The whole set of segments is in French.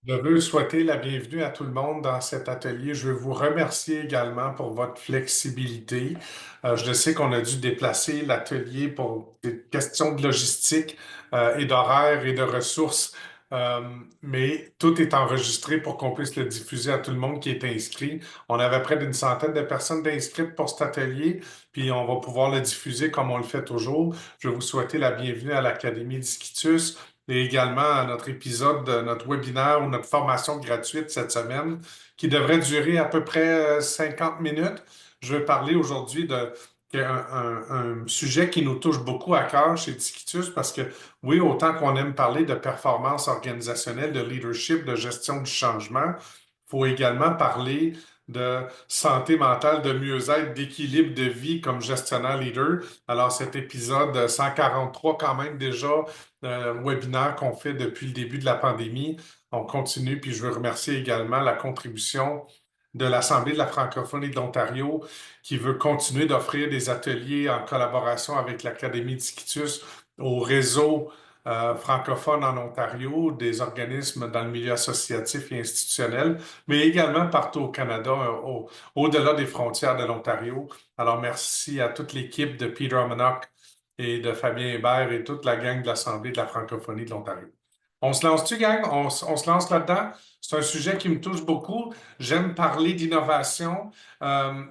Je veux souhaiter la bienvenue à tout le monde dans cet atelier. Je veux vous remercier également pour votre flexibilité. Je sais qu'on a dû déplacer l'atelier pour des questions de logistique et d'horaire et de ressources, Euh, mais tout est enregistré pour qu'on puisse le diffuser à tout le monde qui est inscrit. On avait près d'une centaine de personnes inscrites pour cet atelier, puis on va pouvoir le diffuser comme on le fait toujours. Je veux vous souhaiter la bienvenue à l'Académie d'Iskitus et également à notre épisode de notre webinaire ou notre formation gratuite cette semaine qui devrait durer à peu près 50 minutes. Je vais parler aujourd'hui un sujet qui nous touche beaucoup à cœur chez Disquitus parce que oui, autant qu'on aime parler de performance organisationnelle, de leadership, de gestion du changement, il faut également parler de santé mentale, de mieux-être, d'équilibre de vie comme gestionnaire leader. Alors cet épisode 143 quand même déjà webinaire qu'on fait depuis le début de la pandémie. On continue, puis je veux remercier également la contribution de l'Assemblée de la francophonie de l'Ontario qui veut continuer d'offrir des ateliers en collaboration avec l'Académie d'Iquitus au réseau francophone en Ontario, des organismes dans le milieu associatif et institutionnel, mais également partout au Canada, au-delà des frontières de l'Ontario. Alors, merci à toute l'équipe de Peter Omanock et de Fabien Hébert et toute la gang de l'Assemblée de la francophonie de l'Ontario. On se lance-tu, gang? On se lance là-dedans? C'est un sujet qui me touche beaucoup. J'aime parler d'innovation,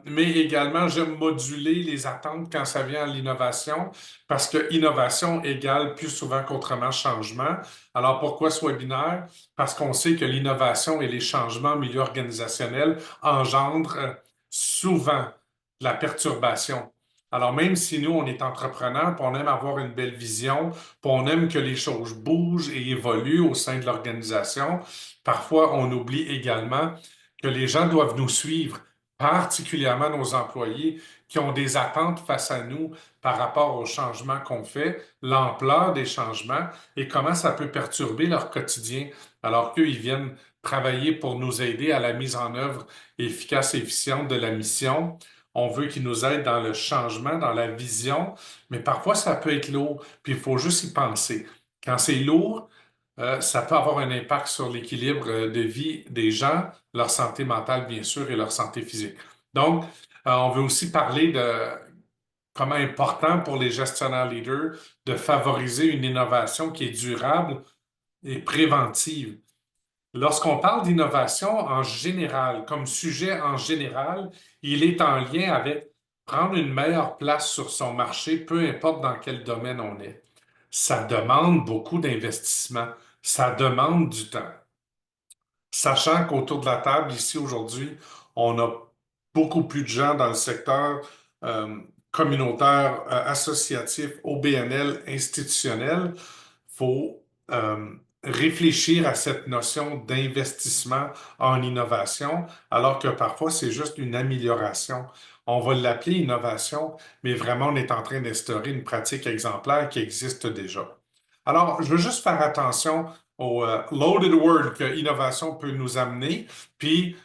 mais également j'aime moduler les attentes quand ça vient à l'innovation, parce que innovation égale plus souvent qu'autrement changement. Alors pourquoi ce webinaire? Parce qu'on sait que l'innovation et les changements au milieu organisationnel engendrent souvent de la perturbation. Alors, même si nous, on est entrepreneurs, puis on aime avoir une belle vision, puis on aime que les choses bougent et évoluent au sein de l'organisation, parfois on oublie également que les gens doivent nous suivre, particulièrement nos employés qui ont des attentes face à nous par rapport aux changements qu'on fait, l'ampleur des changements et comment ça peut perturber leur quotidien, alors qu'eux, ils viennent travailler pour nous aider à la mise en œuvre efficace et efficiente de la mission. On veut qu'ils nous aident dans le changement, dans la vision, mais parfois ça peut être lourd, puis il faut juste y penser. Quand c'est lourd, ça peut avoir un impact sur l'équilibre de vie des gens, leur santé mentale, bien sûr, et leur santé physique. Donc, on veut aussi parler de comment important pour les gestionnaires leaders de favoriser une innovation qui est durable et préventive. Lorsqu'on parle d'innovation en général, comme sujet en général, il est en lien avec prendre une meilleure place sur son marché, peu importe dans quel domaine on est. Ça demande beaucoup d'investissement, ça demande du temps. Sachant qu'autour de la table, ici aujourd'hui, on a beaucoup plus de gens dans le secteur euh, communautaire, associatif, OBNL, institutionnel, il faut réfléchir à cette notion d'investissement en innovation, alors que parfois c'est juste une amélioration. On va l'appeler innovation, mais vraiment on est en train d'instaurer une pratique exemplaire qui existe déjà. Alors, je veux juste faire attention au loaded word que innovation peut nous amener, puis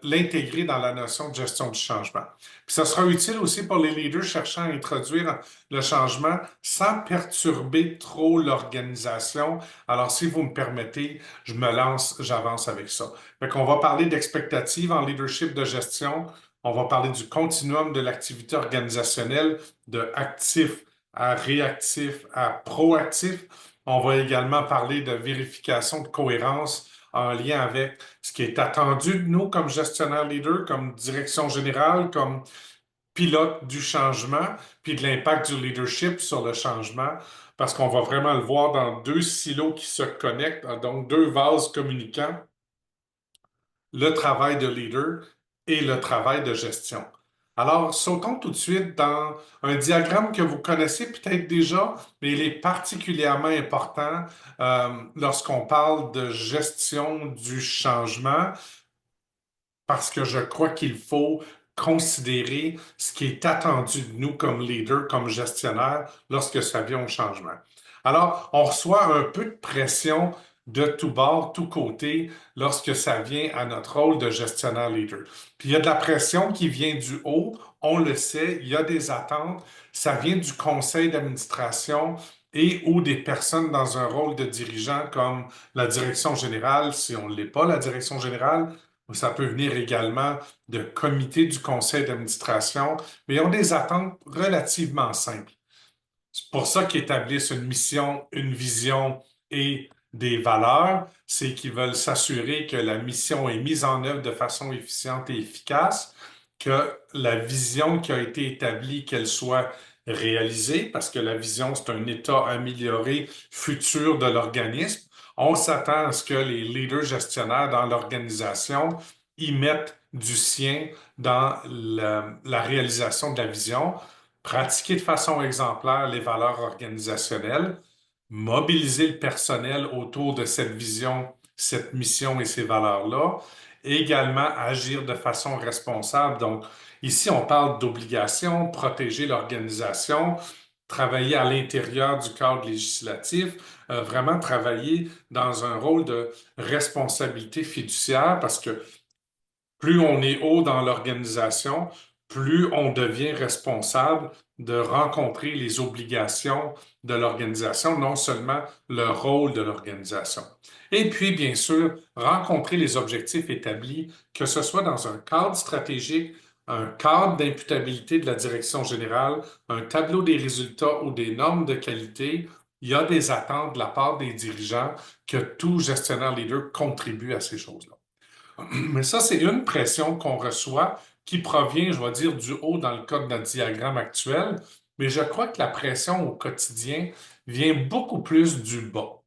l'intégrer dans la notion de gestion du changement. Puis ça sera utile aussi pour les leaders cherchant à introduire le changement sans perturber trop l'organisation. Alors, si vous me permettez, je me lance, j'avance avec ça. Fait qu'on va parler d'expectatives en leadership de gestion. On va parler du continuum de l'activité organisationnelle, de actif à réactif à proactif. On va également parler de vérification de cohérence en lien avec ce qui est attendu de nous comme gestionnaire leader, comme direction générale, comme pilote du changement, puis de l'impact du leadership sur le changement, parce qu'on va vraiment le voir dans deux silos qui se connectent, donc deux vases communicants, le travail de leader et le travail de gestion. Alors, sautons tout de suite dans un diagramme que vous connaissez peut-être déjà, mais il est particulièrement important lorsqu'on parle de gestion du changement, parce que je crois qu'il faut considérer ce qui est attendu de nous comme leader, comme gestionnaire, lorsque ça vient au changement. Alors, on reçoit un peu de pression de tout bord, tout côté, lorsque ça vient à notre rôle de gestionnaire leader. Puis il y a de la pression qui vient du haut, on le sait, il y a des attentes, ça vient du conseil d'administration, et ou des personnes dans un rôle de dirigeant comme la direction générale, si on ne l'est pas, la direction générale, ça peut venir également de comités du conseil d'administration, mais ils ont des attentes relativement simples. C'est pour ça qu'ils établissent une mission, une vision et des valeurs. C'est qu'ils veulent s'assurer que la mission est mise en œuvre de façon efficiente et efficace, que la vision qui a été établie, qu'elle soit réalisée, parce que la vision, c'est un état amélioré futur de l'organisme. On s'attend à ce que les leaders gestionnaires dans l'organisation y mettent du sien dans la réalisation de la vision, pratiquer de façon exemplaire les valeurs organisationnelles, mobiliser le personnel autour de cette vision, cette mission et ces valeurs-là, et également agir de façon responsable. Donc, ici, on parle d'obligation, protéger l'organisation, travailler à l'intérieur du cadre législatif, vraiment travailler dans un rôle de responsabilité fiduciaire parce que plus on est haut dans l'organisation, plus on devient responsable de rencontrer les obligations de l'organisation, non seulement le rôle de l'organisation. Et puis, bien sûr, rencontrer les objectifs établis, que ce soit dans un cadre stratégique, un cadre d'imputabilité de la direction générale, un tableau des résultats ou des normes de qualité. Il y a des attentes de la part des dirigeants que tout gestionnaire leader contribue à ces choses-là. Mais ça, c'est une pression qu'on reçoit qui provient, je vais dire, du haut dans le cas de notre diagramme actuel, mais je crois que la pression au quotidien vient beaucoup plus du bas.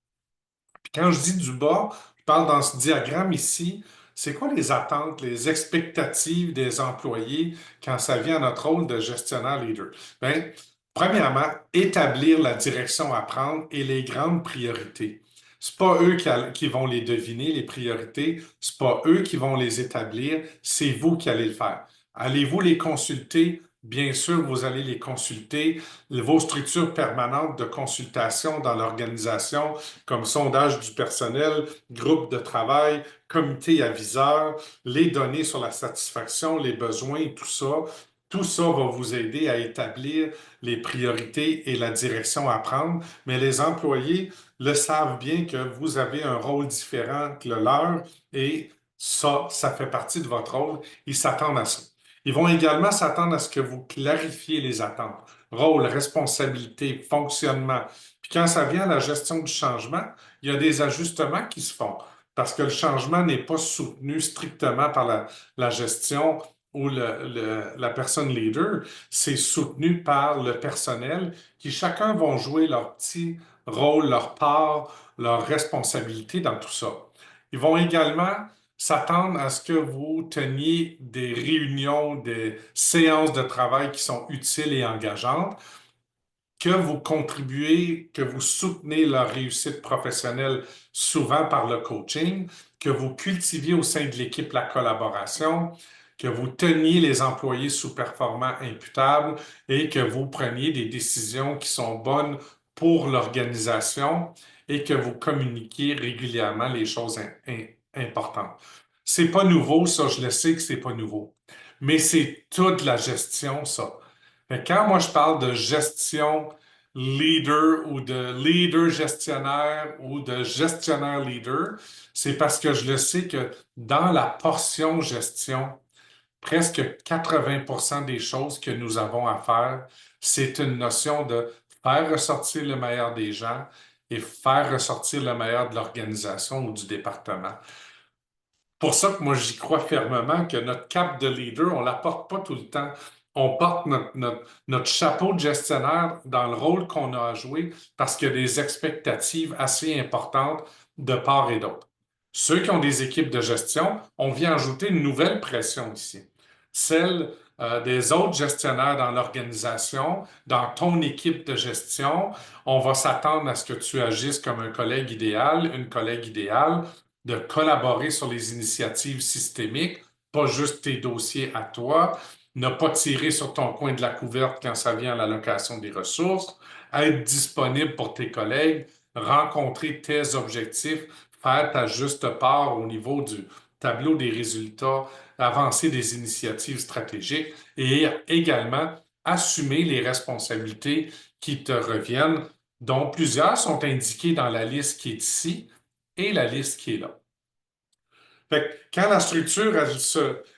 Puis quand je dis du bas, je parle dans ce diagramme ici, c'est quoi les attentes, les expectatives des employés quand ça vient à notre rôle de gestionnaire leader? Bien, premièrement, établir la direction à prendre et les grandes priorités. C'est pas eux qui vont les deviner, les priorités. C'est pas eux qui vont les établir. C'est vous qui allez le faire. Allez-vous les consulter? Bien sûr, vous allez les consulter. Vos structures permanentes de consultation dans l'organisation, comme sondage du personnel, groupe de travail, comité aviseur, les données sur la satisfaction, les besoins, tout ça va vous aider à établir les priorités et la direction à prendre, mais les employés le savent bien que vous avez un rôle différent que le leur et ça fait partie de votre rôle. Ils s'attendent à ça. Ils vont également s'attendre à ce que vous clarifiez les attentes. Rôle, responsabilité, fonctionnement. Puis quand ça vient à la gestion du changement, il y a des ajustements qui se font parce que le changement n'est pas soutenu strictement par la gestion ou la personne leader, c'est soutenu par le personnel qui chacun vont jouer leur petit rôle, leur part, leur responsabilité dans tout ça. Ils vont également s'attendre à ce que vous teniez des réunions, des séances de travail qui sont utiles et engageantes, que vous contribuez, que vous soutenez leur réussite professionnelle souvent par le coaching, que vous cultiviez au sein de l'équipe la collaboration, que vous teniez les employés sous-performants imputables et que vous preniez des décisions qui sont bonnes pour l'organisation et que vous communiquiez régulièrement les choses importantes. C'est pas nouveau, ça, je le sais que c'est pas nouveau, mais c'est toute la gestion, ça. Mais quand moi je parle de gestion leader ou de leader gestionnaire ou de gestionnaire leader, c'est parce que je le sais que dans la portion gestion, presque 80% des choses que nous avons à faire, c'est une notion de faire ressortir le meilleur des gens et faire ressortir le meilleur de l'organisation ou du département. Pour ça que moi, j'y crois fermement que notre cape de leader, on ne la porte pas tout le temps. On porte notre chapeau de gestionnaire dans le rôle qu'on a à jouer parce qu'il y a des expectatives assez importantes de part et d'autre. Ceux qui ont des équipes de gestion, on vient ajouter une nouvelle pression ici, celle des autres gestionnaires dans l'organisation, dans ton équipe de gestion. On va s'attendre à ce que tu agisses comme un collègue idéal, une collègue idéale, de collaborer sur les initiatives systémiques, pas juste tes dossiers à toi, ne pas tirer sur ton coin de la couverte quand ça vient à l'allocation des ressources, être disponible pour tes collègues, rencontrer tes objectifs, faire ta juste part au niveau du tableau des résultats, avancer des initiatives stratégiques et également assumer les responsabilités qui te reviennent dont plusieurs sont indiqués dans la liste qui est ici et la liste qui est là. Fait que quand la structure,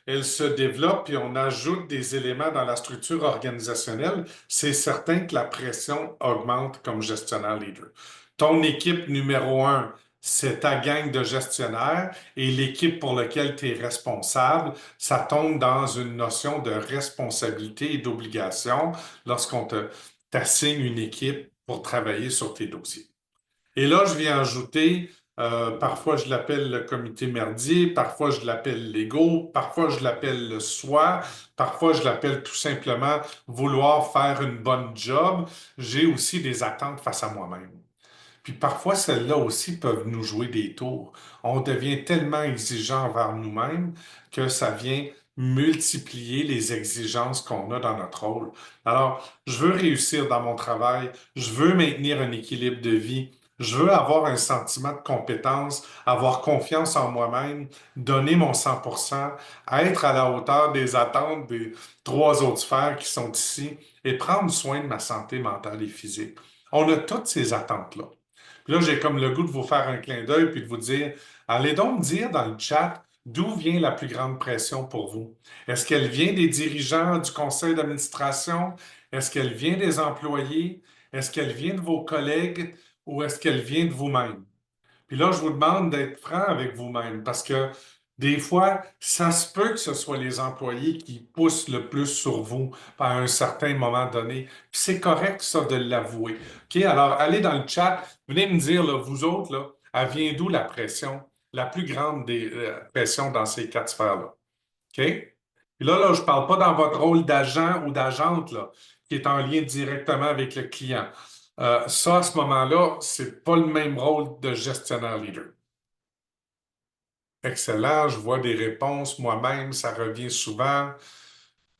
elle se développe et on ajoute des éléments dans la structure organisationnelle, c'est certain que la pression augmente comme gestionnaire leader. Ton équipe numéro un, c'est ta gang de gestionnaires et l'équipe pour laquelle tu es responsable, ça tombe dans une notion de responsabilité et d'obligation lorsqu'on t'assigne une équipe pour travailler sur tes dossiers. Et là, je viens ajouter, parfois je l'appelle le comité merdier, parfois je l'appelle l'ego, parfois je l'appelle le soi, parfois je l'appelle tout simplement vouloir faire une bonne job. J'ai aussi des attentes face à moi-même. Puis parfois, celles-là aussi peuvent nous jouer des tours. On devient tellement exigeant envers nous-mêmes que ça vient multiplier les exigences qu'on a dans notre rôle. Alors, je veux réussir dans mon travail, je veux maintenir un équilibre de vie, je veux avoir un sentiment de compétence, avoir confiance en moi-même, donner mon 100%, être à la hauteur des attentes des trois autres sphères qui sont ici et prendre soin de ma santé mentale et physique. On a toutes ces attentes-là. Puis là, j'ai comme le goût de vous faire un clin d'œil puis de vous dire, allez donc me dire dans le chat d'où vient la plus grande pression pour vous. Est-ce qu'elle vient des dirigeants du conseil d'administration? Est-ce qu'elle vient des employés? Est-ce qu'elle vient de vos collègues ou est-ce qu'elle vient de vous-même? Puis là, je vous demande d'être franc avec vous-même parce que des fois, ça se peut que ce soit les employés qui poussent le plus sur vous à un certain moment donné. Puis c'est correct, ça, de l'avouer. OK? Alors, allez dans le chat, venez me dire, là, vous autres, là, elle vient d'où la pression, la plus grande des pressions dans ces quatre sphères-là? OK? Puis là, je ne parle pas dans votre rôle d'agent ou d'agente, là, qui est en lien directement avec le client. Ça, à ce moment-là, c'est pas le même rôle de gestionnaire leader. Excellent, je vois des réponses moi-même, ça revient souvent,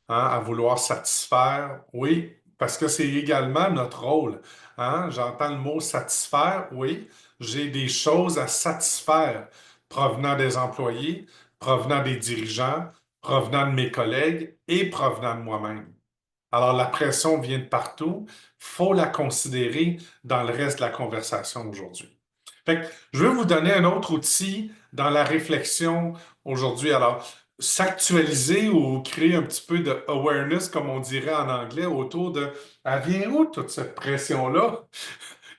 hein, à vouloir satisfaire. Oui, parce que c'est également notre rôle. Hein. J'entends le mot satisfaire. Oui, j'ai des choses à satisfaire provenant des employés, provenant des dirigeants, provenant de mes collègues et provenant de moi-même. Alors, la pression vient de partout. Il faut la considérer dans le reste de la conversation aujourd'hui. Fait que je vais vous donner un autre outil dans la réflexion aujourd'hui. Alors, s'actualiser ou créer un petit peu de awareness, comme on dirait en anglais, autour de elle vient où toute cette pression-là?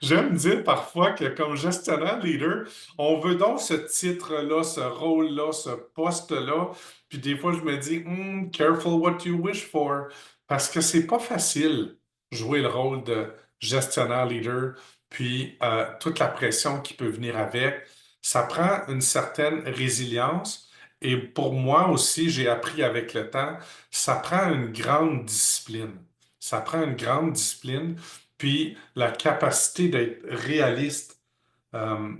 J'aime dire parfois que comme gestionnaire leader, on veut donc ce titre-là, ce rôle-là, ce poste-là. Puis des fois, je me dis, careful what you wish for, parce que c'est pas facile jouer le rôle de gestionnaire leader, puis toute la pression qui peut venir avec. Ça prend une certaine résilience. Et pour moi aussi, j'ai appris avec le temps, ça prend une grande discipline. Ça prend une grande discipline puis la capacité d'être réaliste, euh,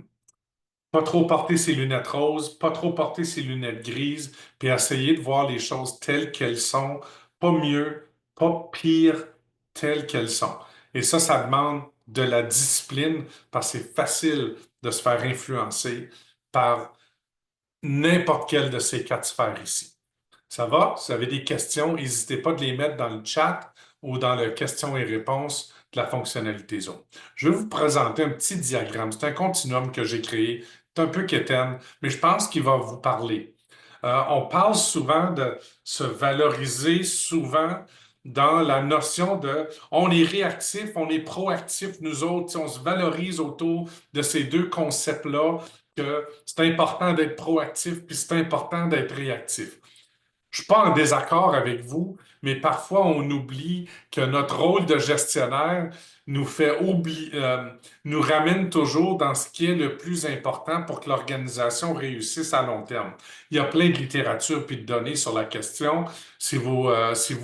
pas trop porter ses lunettes roses, pas trop porter ses lunettes grises, puis essayer de voir les choses telles qu'elles sont, pas mieux, pas pire, telles qu'elles sont. Et ça demande de la discipline parce que c'est facile de se faire influencer par n'importe quelle de ces quatre sphères ici. Ça va? Si vous avez des questions, n'hésitez pas de les mettre dans le chat ou dans le questions et réponses de la fonctionnalité Zoom. Je vais vous présenter un petit diagramme. C'est un continuum que j'ai créé. C'est un peu quétaine, mais je pense qu'il va vous parler. On parle souvent de se valoriser, souvent dans la notion de on est réactif, on est proactif, nous autres, si on se valorise autour de ces deux concepts-là, que c'est important d'être proactif, puis c'est important d'être réactif. Je ne suis pas en désaccord avec vous, mais parfois on oublie que notre rôle de gestionnaire nous fait nous ramène toujours dans ce qui est le plus important pour que l'organisation réussisse à long terme. Il y a plein de littérature puis de données sur la question. Si vous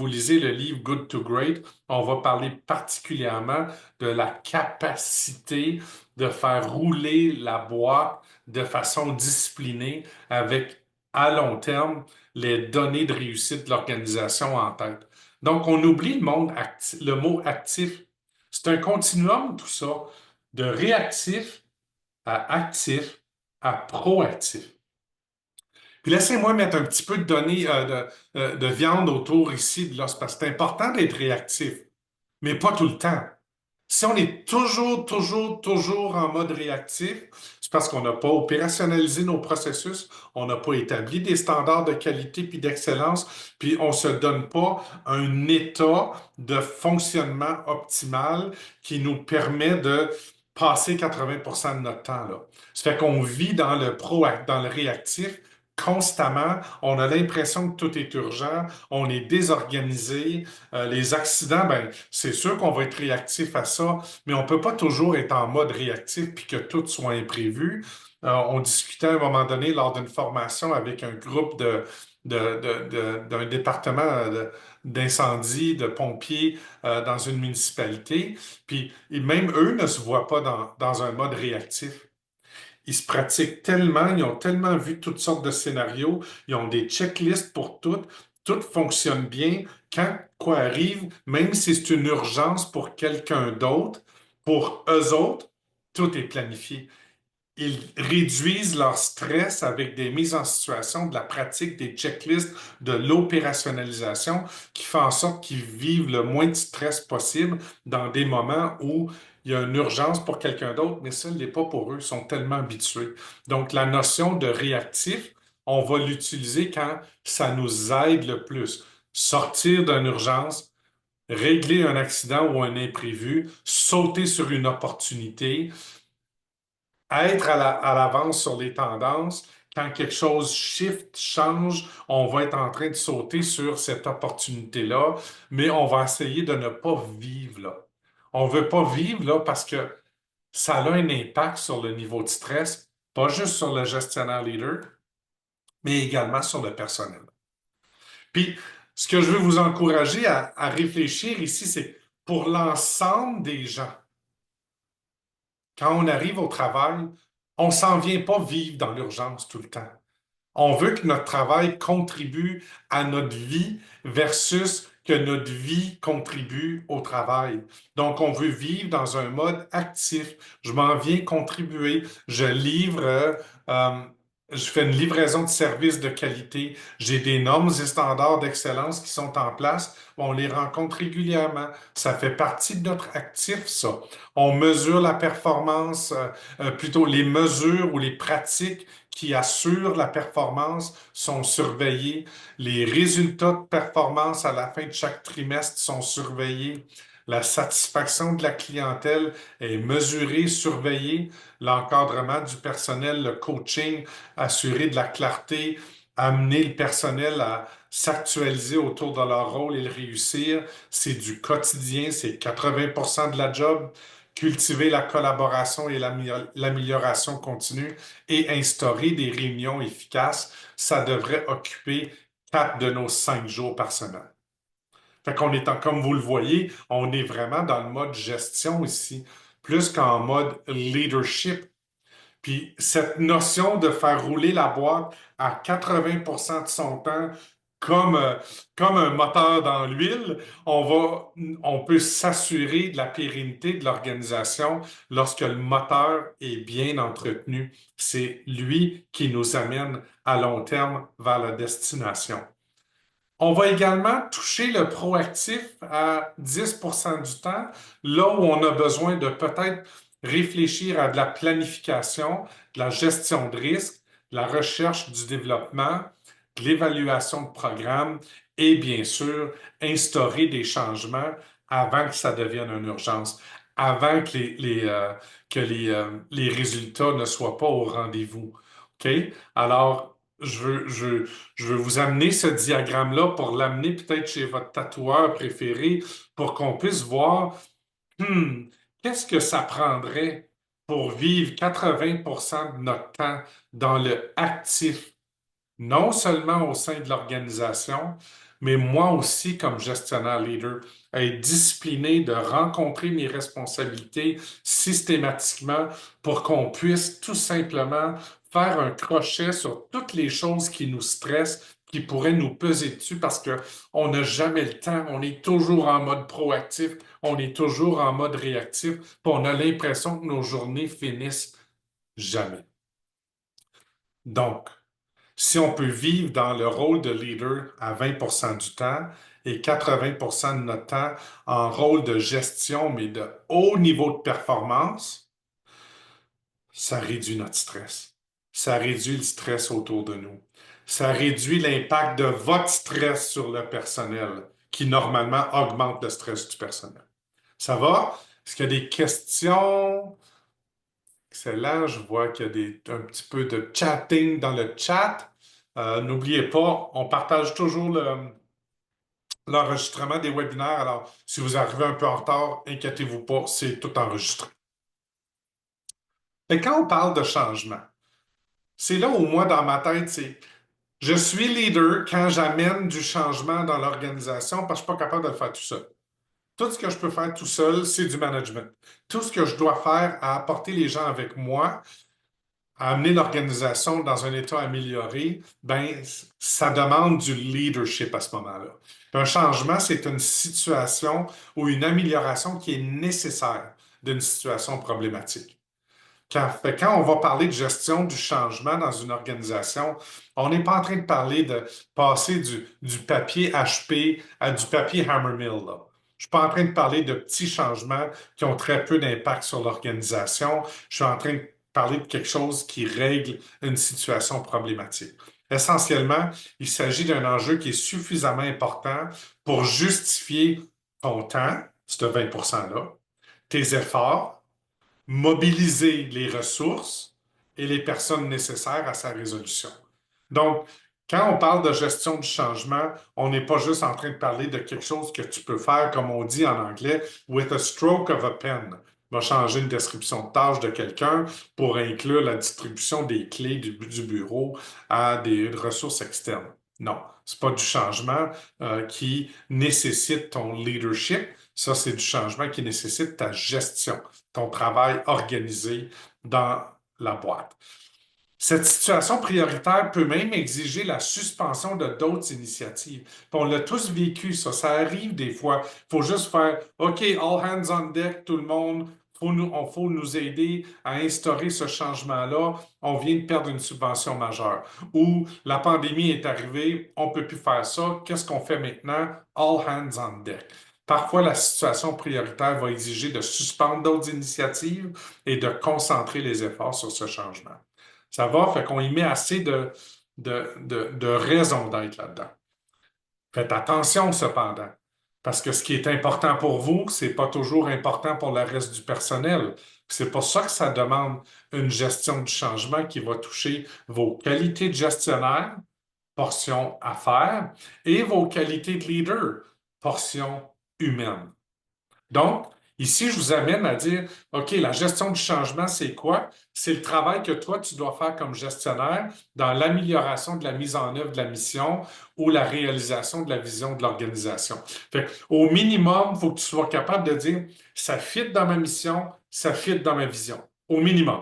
lisez le livre Good to Great, on va parler particulièrement de la capacité de faire rouler la boîte de façon disciplinée avec, à long terme, les données de réussite de l'organisation en tête. Donc, on oublie le mot actif. C'est un continuum, tout ça, de réactif à actif à proactif. Puis laissez-moi mettre un petit peu de données de viande autour ici de l'os, parce que c'est important d'être réactif, mais pas tout le temps. Si on est toujours en mode réactif, c'est parce qu'on n'a pas opérationnalisé nos processus, on n'a pas établi des standards de qualité puis d'excellence, puis on ne se donne pas un état de fonctionnement optimal qui nous permet de passer 80% de notre temps là. Ça fait qu'on vit dans le réactif constamment. On a l'impression que tout est urgent, on est désorganisé. Les accidents, ben, c'est sûr qu'on va être réactif à ça, mais on ne peut pas toujours être en mode réactif puis que tout soit imprévu. On discutait à un moment donné lors d'une formation avec un groupe d'un département d'incendie, de pompiers dans une municipalité, puis et même eux ne se voient pas dans un mode réactif. Ils se pratiquent tellement, ils ont tellement vu toutes sortes de scénarios, ils ont des checklists pour tout, tout fonctionne bien. Quand quoi arrive, même si c'est une urgence pour quelqu'un d'autre, pour eux autres, tout est planifié. Ils réduisent leur stress avec des mises en situation, de la pratique, des checklists, de l'opérationnalisation, qui fait en sorte qu'ils vivent le moins de stress possible dans des moments où il y a une urgence pour quelqu'un d'autre, mais ça ne l'est pas pour eux, ils sont tellement habitués. Donc, la notion de réactif, on va l'utiliser quand ça nous aide le plus. Sortir d'une urgence, régler un accident ou un imprévu, sauter sur une opportunité, être à l'avance sur les tendances. Quand quelque chose shift, change, on va être en train de sauter sur cette opportunité-là, mais on va essayer de ne pas vivre là. On ne veut pas vivre là parce que ça a un impact sur le niveau de stress, pas juste sur le gestionnaire leader, mais également sur le personnel. Puis, ce que je veux vous encourager à réfléchir ici, c'est pour l'ensemble des gens, quand on arrive au travail, on ne s'en vient pas vivre dans l'urgence tout le temps. On veut que notre travail contribue à notre vie versus que notre vie contribue au travail. Donc, on veut vivre dans un mode actif. Je m'en viens contribuer. Euh, je fais une livraison de services de qualité. J'ai des normes et standards d'excellence qui sont en place. On les rencontre régulièrement. Ça fait partie de notre actif, ça. On mesure la performance, plutôt les mesures ou les pratiques qui assurent la performance sont surveillés. Les résultats de performance à la fin de chaque trimestre sont surveillés. La satisfaction de la clientèle est mesurée, surveillée. L'encadrement du personnel, le coaching, assurer de la clarté, amener le personnel à s'actualiser autour de leur rôle et le réussir. C'est du quotidien, c'est 80% de la job. Cultiver la collaboration et l'amélioration continue et instaurer des réunions efficaces, ça devrait occuper 4 de nos 5 jours par semaine. Fait qu'on est comme vous le voyez, on est vraiment dans le mode gestion ici, plus qu'en mode leadership. Puis cette notion de faire rouler la boîte à 80% de son temps comme, euh, comme un moteur dans l'huile, on peut s'assurer de la pérennité de l'organisation lorsque le moteur est bien entretenu. C'est lui qui nous amène à long terme vers la destination. On va également toucher le proactif à 10% du temps, là où on a besoin de peut-être réfléchir à de la planification, de la gestion de risque, de la recherche du développement, de l'évaluation de programme et bien sûr, instaurer des changements avant que ça devienne une urgence, avant que les résultats ne soient pas au rendez-vous. OK? Alors, je veux vous amener ce diagramme-là pour l'amener peut-être chez votre tatoueur préféré pour qu'on puisse voir, hmm, qu'est-ce que ça prendrait pour vivre 80% de notre temps dans le actif, non seulement au sein de l'organisation, mais moi aussi comme gestionnaire leader, à être discipliné de rencontrer mes responsabilités systématiquement pour qu'on puisse tout simplement faire un crochet sur toutes les choses qui nous stressent, qui pourraient nous peser dessus parce qu'on n'a jamais le temps, on est toujours en mode proactif, on est toujours en mode réactif, puis on a l'impression que nos journées finissent jamais. Donc, Si on peut vivre dans le rôle de leader à 20% du temps et 80% de notre temps en rôle de gestion, mais de haut niveau de performance, ça réduit notre stress. Ça réduit le stress autour de nous. Ça réduit l'impact de votre stress sur le personnel, qui normalement augmente le stress du personnel. Ça va? Est-ce qu'il y a des questions? Excellent. Je vois qu'il y a un petit peu de chatting dans le chat. N'oubliez pas, on partage toujours l'enregistrement des webinaires. Alors, si vous arrivez un peu en retard, inquiétez-vous pas, c'est tout enregistré. Et quand on parle de changement, c'est là où moi, dans ma tête, c'est je suis leader quand j'amène du changement dans l'organisation parce que je ne suis pas capable de le faire tout seul. Tout ce que je peux faire tout seul, c'est du management. Tout ce que je dois faire à apporter les gens avec moi, à amener l'organisation dans un état amélioré, ben, ça demande du leadership à ce moment-là. Un changement, c'est une situation ou une amélioration qui est nécessaire d'une situation problématique. Quand on va parler de gestion du changement dans une organisation, on n'est pas en train de parler de passer du papier HP à du papier Hammermill, là. Je ne suis pas en train de parler de petits changements qui ont très peu d'impact sur l'organisation. Je suis en train de parler de quelque chose qui règle une situation problématique. Essentiellement, il s'agit d'un enjeu qui est suffisamment important pour justifier ton temps, ce 20%-là, tes efforts, mobiliser les ressources et les personnes nécessaires à sa résolution. Donc, quand on parle de gestion du changement, on n'est pas juste en train de parler de quelque chose que tu peux faire, comme on dit en anglais, with a stroke of a pen. On va changer une description de tâche de quelqu'un pour inclure la distribution des clés du bureau à des ressources externes. Non, ce n'est pas du changement qui nécessite ton leadership. Ça, c'est du changement qui nécessite ta gestion, ton travail organisé dans la boîte. Cette situation prioritaire peut même exiger la suspension de d'autres initiatives. Puis on l'a tous vécu, ça arrive des fois. Il faut juste faire OK, all hands on deck, tout le monde. Faut nous aider à instaurer ce changement-là. On vient de perdre une subvention majeure. Ou la pandémie est arrivée, on ne peut plus faire ça. Qu'est-ce qu'on fait maintenant? All hands on deck. Parfois, la situation prioritaire va exiger de suspendre d'autres initiatives et de concentrer les efforts sur ce changement. Ça va, fait qu'on y met assez de raisons d'être là-dedans. Faites attention cependant, parce que ce qui est important pour vous, c'est pas toujours important pour le reste du personnel. C'est pour ça que ça demande une gestion du changement qui va toucher vos qualités de gestionnaire, portion affaires, et vos qualités de leader, portion humaine. Donc, ici, je vous amène à dire, OK, la gestion du changement, c'est quoi? C'est le travail que toi, tu dois faire comme gestionnaire dans l'amélioration de la mise en œuvre de la mission ou la réalisation de la vision de l'organisation. Fait au minimum, il faut que tu sois capable de dire, ça fit dans ma mission, ça fit dans ma vision. Au minimum.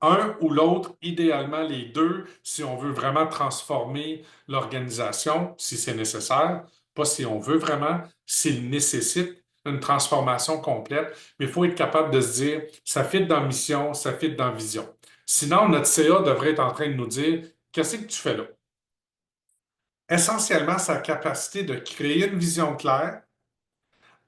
Un ou l'autre, idéalement les deux, si on veut vraiment transformer l'organisation, si c'est nécessaire, pas si on veut vraiment, s'il nécessite une transformation complète, mais il faut être capable de se dire, ça fit dans mission, ça fit dans vision. Sinon, notre CA devrait être en train de nous dire, qu'est-ce que tu fais là? Essentiellement, sa capacité de créer une vision claire,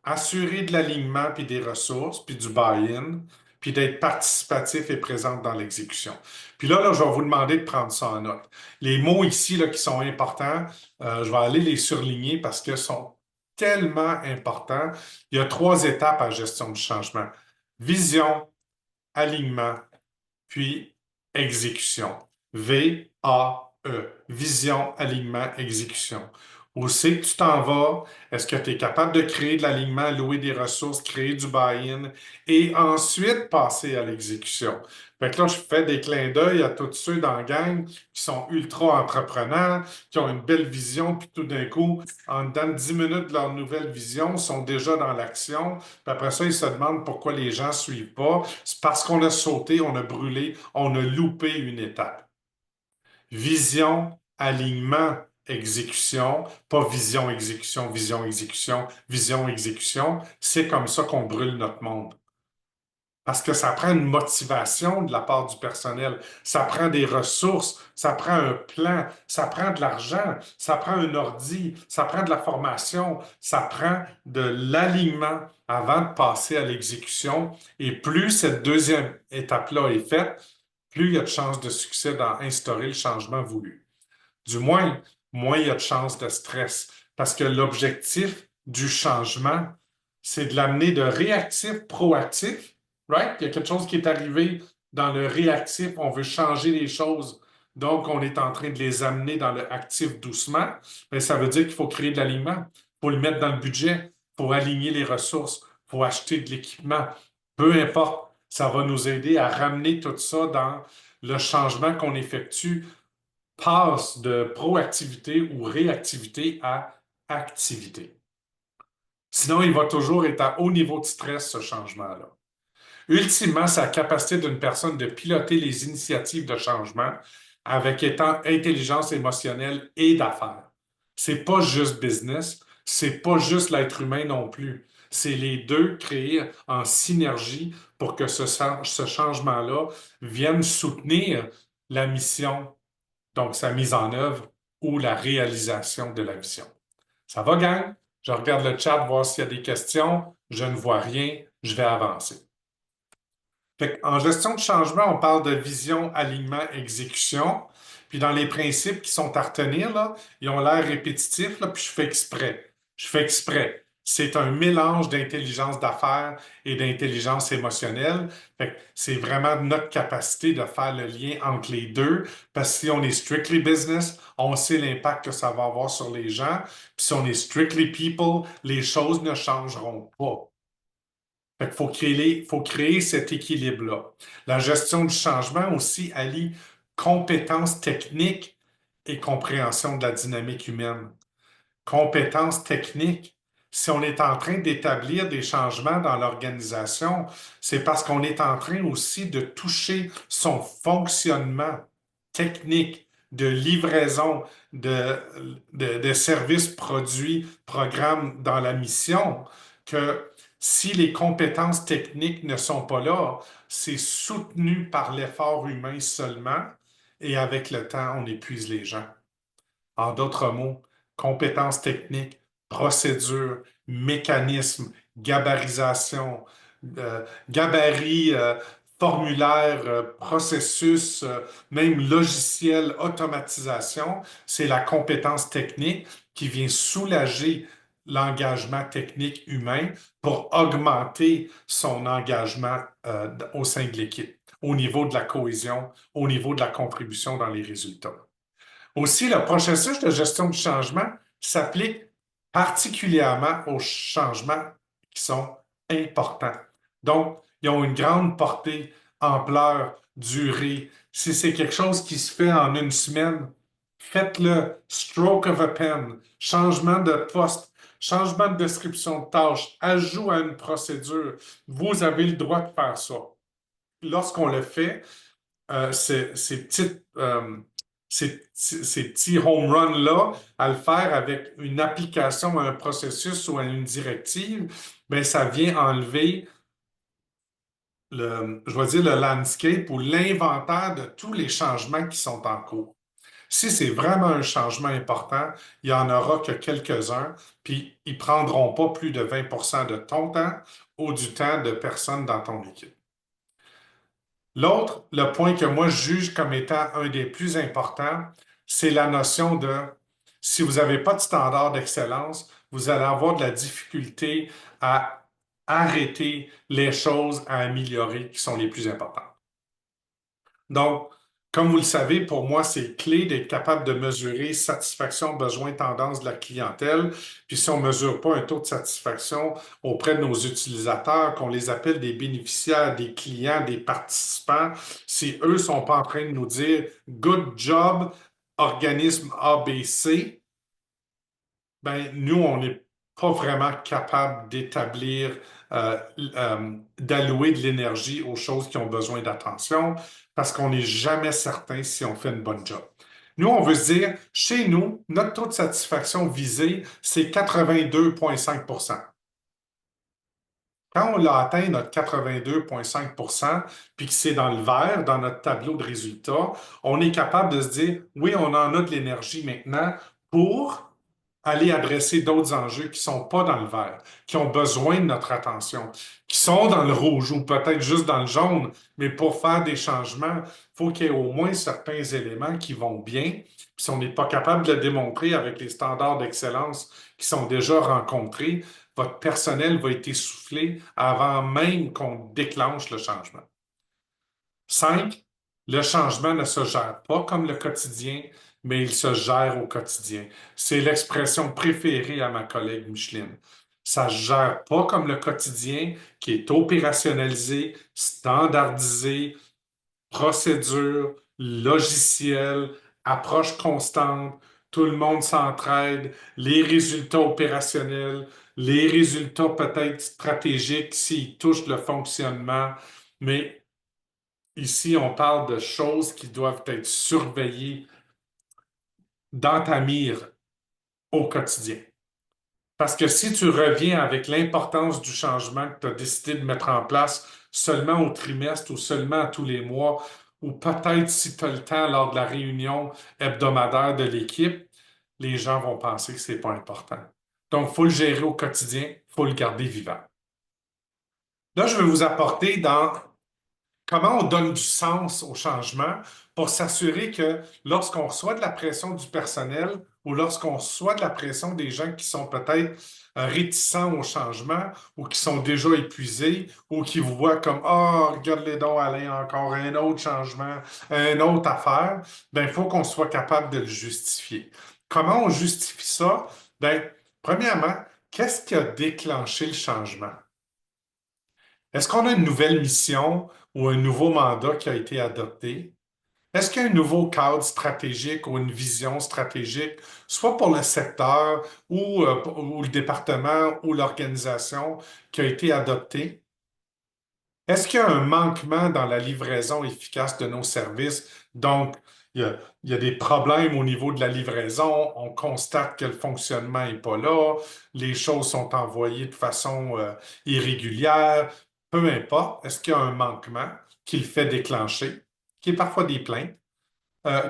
assurer de l'alignement puis des ressources, puis du buy-in, puis d'être participatif et présent dans l'exécution. Puis là, je vais vous demander de prendre ça en note. Les mots ici là, qui sont importants, je vais aller les surligner parce qu'ils sont tellement importants. Il y a 3 étapes à la gestion du changement. Vision, alignement, puis exécution. V-A-E. Vision, alignement, exécution. Où c'est que tu t'en vas? Est-ce que tu es capable de créer de l'alignement, louer des ressources, créer du buy-in et ensuite passer à l'exécution? Fait que là, je fais des clins d'œil à tous ceux dans la gang qui sont ultra entrepreneurs, qui ont une belle vision, puis tout d'un coup, en dedans de 10 minutes de leur nouvelle vision, sont déjà dans l'action. Puis après ça, ils se demandent pourquoi les gens ne suivent pas. C'est parce qu'on a sauté, on a brûlé, on a loupé une étape. Vision, alignement, exécution, pas vision, exécution, vision, exécution, vision, exécution. C'est comme ça qu'on brûle notre monde. Parce que ça prend une motivation de la part du personnel, ça prend des ressources, ça prend un plan, ça prend de l'argent, ça prend un ordi, ça prend de la formation, ça prend de l'alignement avant de passer à l'exécution. Et plus cette deuxième étape-là est faite, plus il y a de chances de succès dans instaurer le changement voulu. Du moins il y a de chances de stress. Parce que l'objectif du changement, c'est de l'amener de réactif proactif. Right? Il y a quelque chose qui est arrivé dans le réactif, on veut changer les choses. Donc, on est en train de les amener dans le actif doucement. Mais ça veut dire qu'il faut créer de l'alignement. Il faut le mettre dans le budget. Il faut aligner les ressources. Il faut acheter de l'équipement. Peu importe, ça va nous aider à ramener tout ça dans le changement qu'on effectue passe de proactivité ou réactivité à activité. Sinon, il va toujours être à haut niveau de stress, ce changement-là. Ultimement, c'est la capacité d'une personne de piloter les initiatives de changement avec étant intelligence émotionnelle et d'affaires. C'est pas juste business, c'est pas juste l'être humain non plus. C'est les deux créés en synergie pour que ce changement-là vienne soutenir la mission, donc sa mise en œuvre ou la réalisation de la vision. Ça va, gang? Je regarde le chat, voir s'il y a des questions. Je ne vois rien. Je vais avancer. En gestion de changement, on parle de vision, alignement, exécution. Puis dans les principes qui sont à retenir, là, ils ont l'air répétitifs, là, puis je fais exprès. Je fais exprès. C'est un mélange d'intelligence d'affaires et d'intelligence émotionnelle. C'est vraiment notre capacité de faire le lien entre les deux, parce que si on est strictly business, on sait l'impact que ça va avoir sur les gens. Puis si on est strictly people, les choses ne changeront pas. Faut créer cet équilibre-là. La gestion du changement aussi allie compétences techniques et compréhension de la dynamique humaine. Compétences techniques. Si on est en train d'établir des changements dans l'organisation, c'est parce qu'on est en train aussi de toucher son fonctionnement technique de livraison de services, produits, programmes dans la mission, que si les compétences techniques ne sont pas là, c'est soutenu par l'effort humain seulement et avec le temps, on épuise les gens. En d'autres mots, compétences techniques, procédures, mécanismes, gabarisation, gabarit, formulaire, processus, même logiciel, automatisation, c'est la compétence technique qui vient soulager l'engagement technique humain pour augmenter son engagement au sein de l'équipe, au niveau de la cohésion, au niveau de la contribution dans les résultats. Aussi, le processus de gestion du changement s'applique particulièrement aux changements qui sont importants. Donc, ils ont une grande portée, ampleur, durée. Si c'est quelque chose qui se fait en une semaine, faites-le. Stroke of a pen, changement de poste, changement de description de tâche, ajout à une procédure. Vous avez le droit de faire ça. Lorsqu'on le fait, ces petites ces petits home runs-là, à le faire avec une application à un processus ou à une directive, bien, ça vient enlever je vais dire le landscape ou l'inventaire de tous les changements qui sont en cours. Si c'est vraiment un changement important, il n'y en aura que quelques-uns, puis ils ne prendront pas plus de 20% de ton temps ou du temps de personnes dans ton équipe. L'autre, le point que moi je juge comme étant un des plus importants, c'est la notion de si vous n'avez pas de standard d'excellence, vous allez avoir de la difficulté à arrêter les choses à améliorer qui sont les plus importantes. Donc, comme vous le savez, pour moi, c'est clé d'être capable de mesurer satisfaction, besoin, tendance de la clientèle. Puis si on ne mesure pas un taux de satisfaction auprès de nos utilisateurs, qu'on les appelle des bénéficiaires, des clients, des participants, si eux ne sont pas en train de nous dire good job, organisme ABC, ben nous, on n'est pas vraiment capable d'établir, d'allouer de l'énergie aux choses qui ont besoin d'attention parce qu'on n'est jamais certain si on fait une bonne job. Nous, on veut se dire, chez nous, notre taux de satisfaction visé, c'est 82,5%. Quand on a atteint notre 82,5 puis que c'est dans le vert, dans notre tableau de résultats, on est capable de se dire, oui, on en a de l'énergie maintenant pour aller adresser d'autres enjeux qui ne sont pas dans le vert, qui ont besoin de notre attention, qui sont dans le rouge ou peut-être juste dans le jaune, mais pour faire des changements, il faut qu'il y ait au moins certains éléments qui vont bien. Puis si on n'est pas capable de le démontrer avec les standards d'excellence qui sont déjà rencontrés, votre personnel va être essoufflé avant même qu'on déclenche le changement. 5, le changement ne se gère pas comme le quotidien, mais il se gère au quotidien. C'est l'expression préférée à ma collègue Micheline. Ça ne se gère pas comme le quotidien qui est opérationnalisé, standardisé, procédure, logiciel, approche constante, tout le monde s'entraide, les résultats opérationnels, les résultats peut-être stratégiques s'ils touchent le fonctionnement, mais ici, on parle de choses qui doivent être surveillées dans ta mire au quotidien. Parce que si tu reviens avec l'importance du changement que tu as décidé de mettre en place seulement au trimestre ou seulement à tous les mois, ou peut-être si tu as le temps lors de la réunion hebdomadaire de l'équipe, les gens vont penser que ce n'est pas important. Donc, il faut le gérer au quotidien, il faut le garder vivant. Là, je vais vous apporter dans comment on donne du sens au changement pour s'assurer que lorsqu'on reçoit de la pression du personnel ou lorsqu'on reçoit de la pression des gens qui sont peut-être réticents au changement ou qui sont déjà épuisés ou qui vous voient comme ah, regarde les dons, Alain, encore un autre changement, une autre affaire, ben, il faut qu'on soit capable de le justifier. Comment on justifie ça? Ben, premièrement, qu'est-ce qui a déclenché le changement? Est-ce qu'on a une nouvelle mission ou un nouveau mandat qui a été adopté? Est-ce qu'il y a un nouveau cadre stratégique ou une vision stratégique, soit pour le secteur ou le département ou l'organisation qui a été adopté? Est-ce qu'il y a un manquement dans la livraison efficace de nos services? Donc, il y a des problèmes au niveau de la livraison. On constate que le fonctionnement n'est pas là. Les choses sont envoyées de façon irrégulière. Peu importe, est-ce qu'il y a un manquement qui le fait déclencher, qui est parfois des plaintes,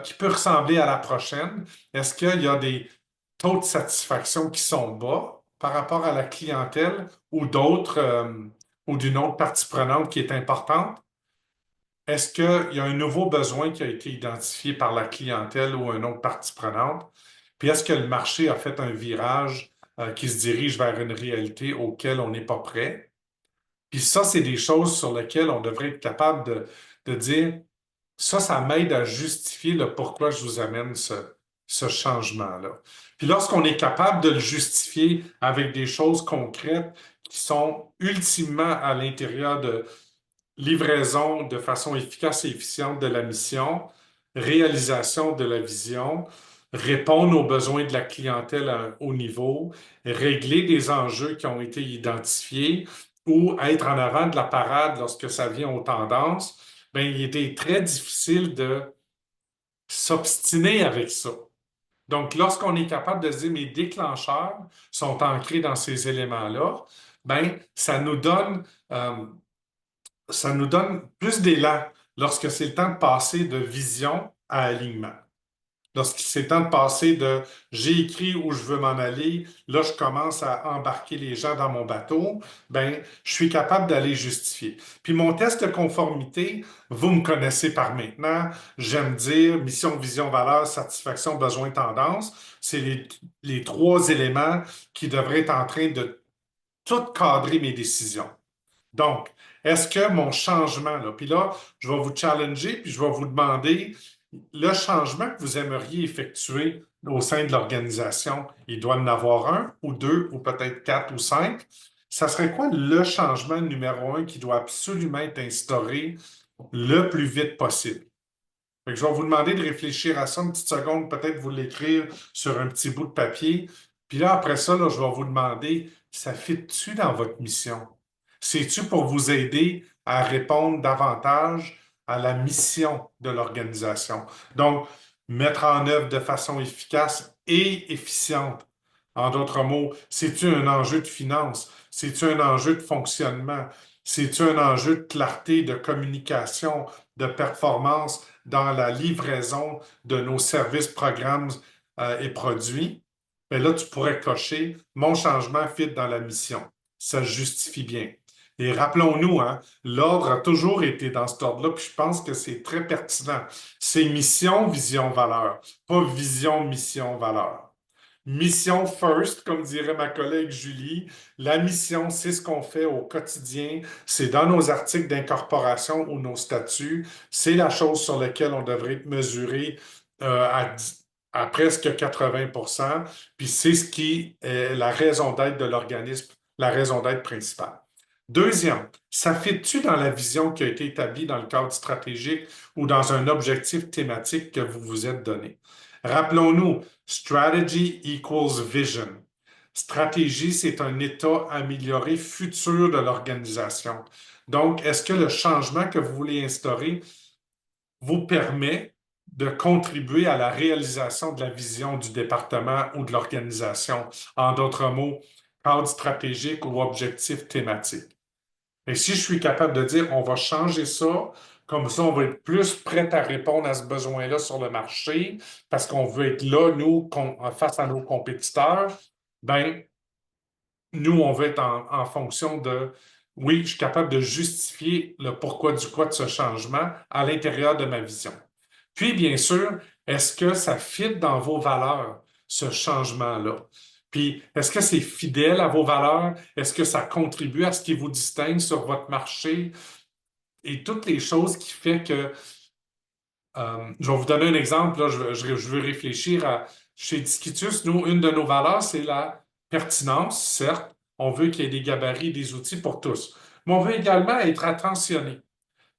qui peut ressembler à la prochaine? Est-ce qu'il y a des taux de satisfaction qui sont bas par rapport à la clientèle ou d'autres, ou d'une autre partie prenante qui est importante? Est-ce qu'il y a un nouveau besoin qui a été identifié par la clientèle ou une autre partie prenante? Puis est-ce que le marché a fait un virage, qui se dirige vers une réalité auquel on n'est pas prêt? Puis ça, c'est des choses sur lesquelles on devrait être capable de dire, ça m'aide à justifier le pourquoi je vous amène ce changement-là. Puis lorsqu'on est capable de le justifier avec des choses concrètes qui sont ultimement à l'intérieur de livraison de façon efficace et efficiente de la mission, réalisation de la vision, répondre aux besoins de la clientèle à un haut niveau, régler des enjeux qui ont été identifiés ou être en avant de la parade lorsque ça vient aux tendances, bien, il était très difficile de s'obstiner avec ça. Donc, lorsqu'on est capable de se dire mes déclencheurs sont ancrés dans ces éléments-là, ben, ça nous donne plus d'élan lorsque c'est le temps de passer de vision à alignement. Lorsque c'est le temps de passer de j'ai écrit où je veux m'en aller, là je commence à embarquer les gens dans mon bateau, ben je suis capable d'aller justifier. Puis mon test de conformité, vous me connaissez par maintenant, j'aime dire mission, vision, valeur, satisfaction, besoin, tendance, c'est les trois éléments qui devraient être en train de tout cadrer mes décisions. Donc, est-ce que mon changement, là, puis là, je vais vous challenger, puis je vais vous demander le changement que vous aimeriez effectuer au sein de l'organisation, il doit en avoir un ou deux ou peut-être quatre ou cinq. Ça serait quoi le changement numéro un qui doit absolument être instauré le plus vite possible? Fait que je vais vous demander de réfléchir à ça une petite seconde, peut-être vous l'écrire sur un petit bout de papier. Puis là, après ça, là, je vais vous demander, ça fit-tu dans votre mission? C'est-tu pour vous aider à répondre davantage à la mission de l'organisation? Donc, mettre en œuvre de façon efficace et efficiente En d'autres mots, c'est-tu un enjeu de finance? C'est-tu un enjeu de fonctionnement? C'est-tu un enjeu de clarté, de communication, de performance dans la livraison de nos services, programmes et produits? Mais là, tu pourrais cocher mon changement fit dans la mission. Ça se justifie bien. Et rappelons-nous, hein, l'ordre a toujours été dans cet ordre-là, puis je pense que c'est très pertinent. C'est mission, vision, valeur, pas vision, mission, valeur. Mission first, comme dirait ma collègue Julie. La mission, c'est ce qu'on fait au quotidien. C'est dans nos articles d'incorporation ou nos statuts. C'est la chose sur laquelle on devrait être mesuré à presque 80%. Puis c'est ce qui est la raison d'être de l'organisme, la raison d'être principale. Deuxième, ça fit-tu dans la vision qui a été établie dans le cadre stratégique ou dans un objectif thématique que vous vous êtes donné? Rappelons-nous, strategy equals vision. Stratégie, c'est un état amélioré futur de l'organisation. Donc, est-ce que le changement que vous voulez instaurer vous permet de contribuer à la réalisation de la vision du département ou de l'organisation? En d'autres mots, cadre stratégique ou objectif thématique. Et si je suis capable de dire, on va changer ça, comme ça, on va être plus prêt à répondre à ce besoin-là sur le marché, parce qu'on veut être là, nous, face à nos compétiteurs, ben, nous, on veut être en fonction de, oui, je suis capable de justifier le pourquoi du quoi de ce changement à l'intérieur de ma vision. Puis, bien sûr, est-ce que ça fit dans vos valeurs, ce changement-là? Puis, est-ce que c'est fidèle à vos valeurs? Est-ce que ça contribue à ce qui vous distingue sur votre marché? Et toutes les choses qui font que, je vais vous donner un exemple, là, je veux réfléchir à, chez Disquitus, nous, une de nos valeurs, c'est la pertinence, certes. On veut qu'il y ait des gabarits, des outils pour tous. Mais on veut également être attentionné.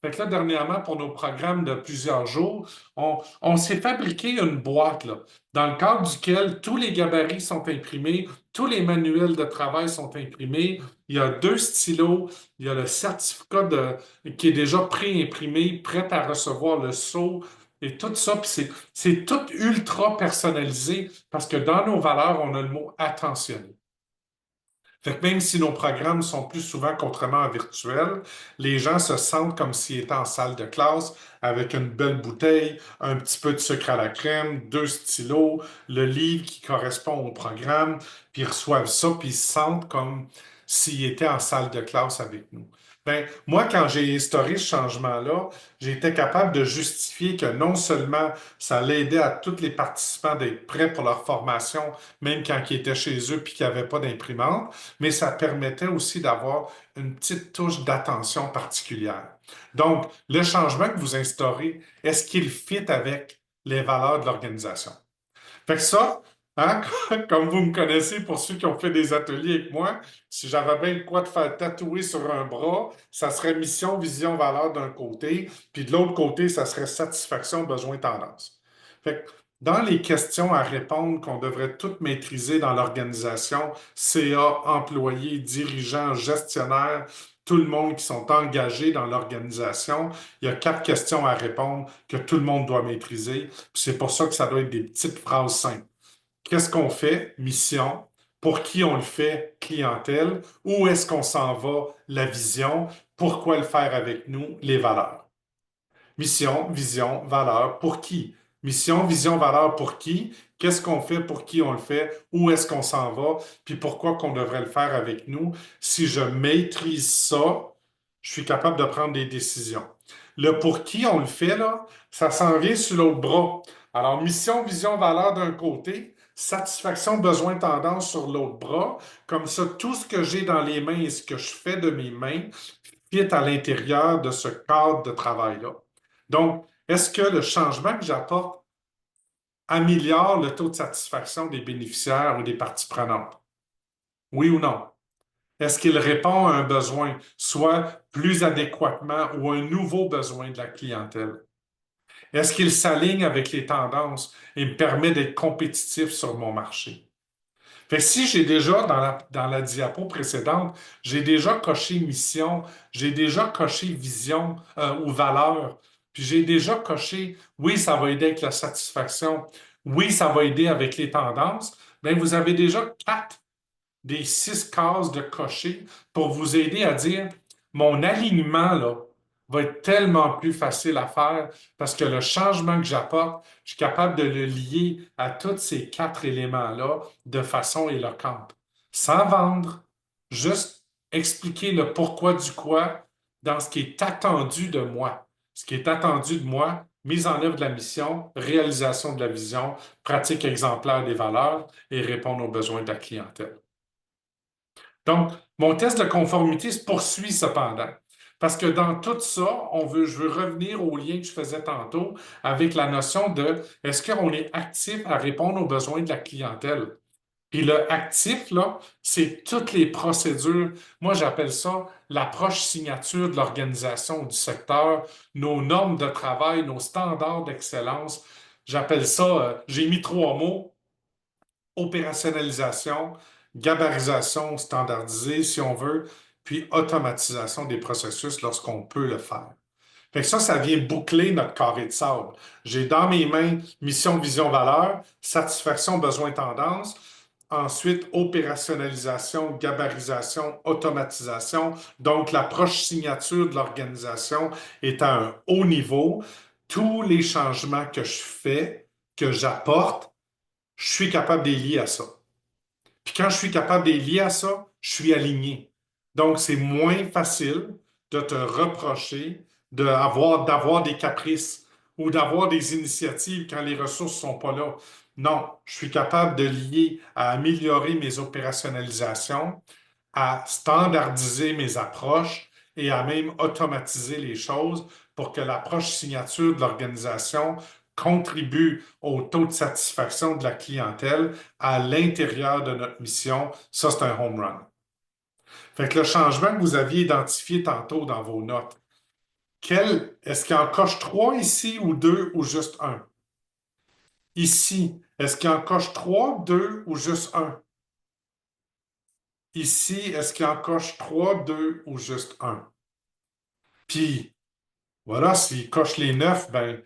Fait que là, dernièrement, pour nos programmes de plusieurs jours, on s'est fabriqué une boîte, là, dans le cadre duquel tous les gabarits sont imprimés, tous les manuels de travail sont imprimés. Il y a 2 stylos, il y a le certificat qui est déjà pré-imprimé, prêt à recevoir le sceau. Et tout ça, puis c'est tout ultra personnalisé parce que dans nos valeurs, on a le mot attentionné. Fait que même si nos programmes sont plus souvent qu'autrement virtuels, les gens se sentent comme s'ils étaient en salle de classe avec une belle bouteille, un petit peu de sucre à la crème, 2 stylos, le livre qui correspond au programme, puis ils reçoivent ça, puis ils se sentent comme s'ils étaient en salle de classe avec nous. Ben, moi, quand j'ai instauré ce changement-là, j'ai été capable de justifier que non seulement ça allait aider à tous les participants d'être prêts pour leur formation, même quand ils étaient chez eux puis qu'il n'y avait pas d'imprimante, mais ça permettait aussi d'avoir une petite touche d'attention particulière. Donc, le changement que vous instaurez, est-ce qu'il fit avec les valeurs de l'organisation? Fait que ça, hein, comme vous me connaissez, pour ceux qui ont fait des ateliers avec moi, si j'avais bien le quoi de faire tatouer sur un bras, ça serait mission, vision, valeur d'un côté, puis de l'autre côté, ça serait satisfaction, besoin, tendance. Fait que dans les questions à répondre qu'on devrait toutes maîtriser dans l'organisation, CA, employés, dirigeants, gestionnaires, tout le monde qui sont engagés dans l'organisation, il y a 4 questions à répondre que tout le monde doit maîtriser. Puis c'est pour ça que ça doit être des petites phrases simples. Qu'est-ce qu'on fait? Mission. Pour qui on le fait? Clientèle. Où est-ce qu'on s'en va? La vision. Pourquoi le faire avec nous? Les valeurs. Mission, vision, valeur. Pour qui? Mission, vision, valeur. Pour qui? Qu'est-ce qu'on fait? Pour qui on le fait? Où est-ce qu'on s'en va? Puis pourquoi qu'on devrait le faire avec nous? Si je maîtrise ça, je suis capable de prendre des décisions. Le pour qui on le fait, là, ça s'en vient sur l'autre bras. Alors, mission, vision, valeur d'un côté, satisfaction, besoin, tendance sur l'autre bras. Comme ça, tout ce que j'ai dans les mains et ce que je fais de mes mains fit à l'intérieur de ce cadre de travail-là. Donc, est-ce que le changement que j'apporte améliore le taux de satisfaction des bénéficiaires ou des parties prenantes? Oui ou non? Est-ce qu'il répond à un besoin, soit plus adéquatement ou un nouveau besoin de la clientèle? Est-ce qu'il s'aligne avec les tendances et me permet d'être compétitif sur mon marché? Fait que si j'ai déjà, dans la diapo précédente, j'ai déjà coché mission, j'ai déjà coché vision ou valeur, puis j'ai déjà coché, oui, ça va aider avec la satisfaction, Oui, ça va aider avec les tendances. Bien, vous avez déjà 4 des 6 cases de cocher pour vous aider à dire, mon alignement, là, va être tellement plus facile à faire parce que le changement que j'apporte, je suis capable de le lier à tous ces 4 éléments-là de façon éloquente. Sans vendre, juste expliquer le pourquoi du quoi dans ce qui est attendu de moi. Ce qui est attendu de moi, mise en œuvre de la mission, réalisation de la vision, pratique exemplaire des valeurs et répondre aux besoins de la clientèle. Donc, mon test de conformité se poursuit cependant. Parce que dans tout ça, je veux revenir au lien que je faisais tantôt avec la notion de est-ce qu'on est actif à répondre aux besoins de la clientèle? Puis le actif, là, c'est toutes les procédures. Moi, j'appelle ça l'approche signature de l'organisation du secteur, nos normes de travail, nos standards d'excellence. J'appelle ça, j'ai mis 3 mots, opérationnalisation, gabarisation standardisée, si on veut, puis automatisation des processus lorsqu'on peut le faire. Fait que ça vient boucler notre carré de sable. J'ai dans mes mains mission, vision, valeur, satisfaction, besoin, tendance. Ensuite, opérationnalisation, gabarisation, automatisation. Donc, l'approche signature de l'organisation est à un haut niveau. Tous les changements que je fais, que j'apporte, je suis capable de les lier à ça. Puis quand je suis capable de les lier à ça, je suis aligné. Donc, c'est moins facile de te reprocher d'avoir des caprices ou d'avoir des initiatives quand les ressources ne sont pas là. Non, je suis capable de lier à améliorer mes opérationnalisations, à standardiser mes approches et à même automatiser les choses pour que l'approche signature de l'organisation contribue au taux de satisfaction de la clientèle à l'intérieur de notre mission. Ça, c'est un home run. Fait que le changement que vous aviez identifié tantôt dans vos notes, est-ce qu'il en coche 3 ici ou 2 ou juste un? Ici, est-ce qu'il en coche 3, 2 ou juste un? Ici, est-ce qu'il en coche 3, 2 ou juste un? Puis, voilà, s'il coche les 9, ben,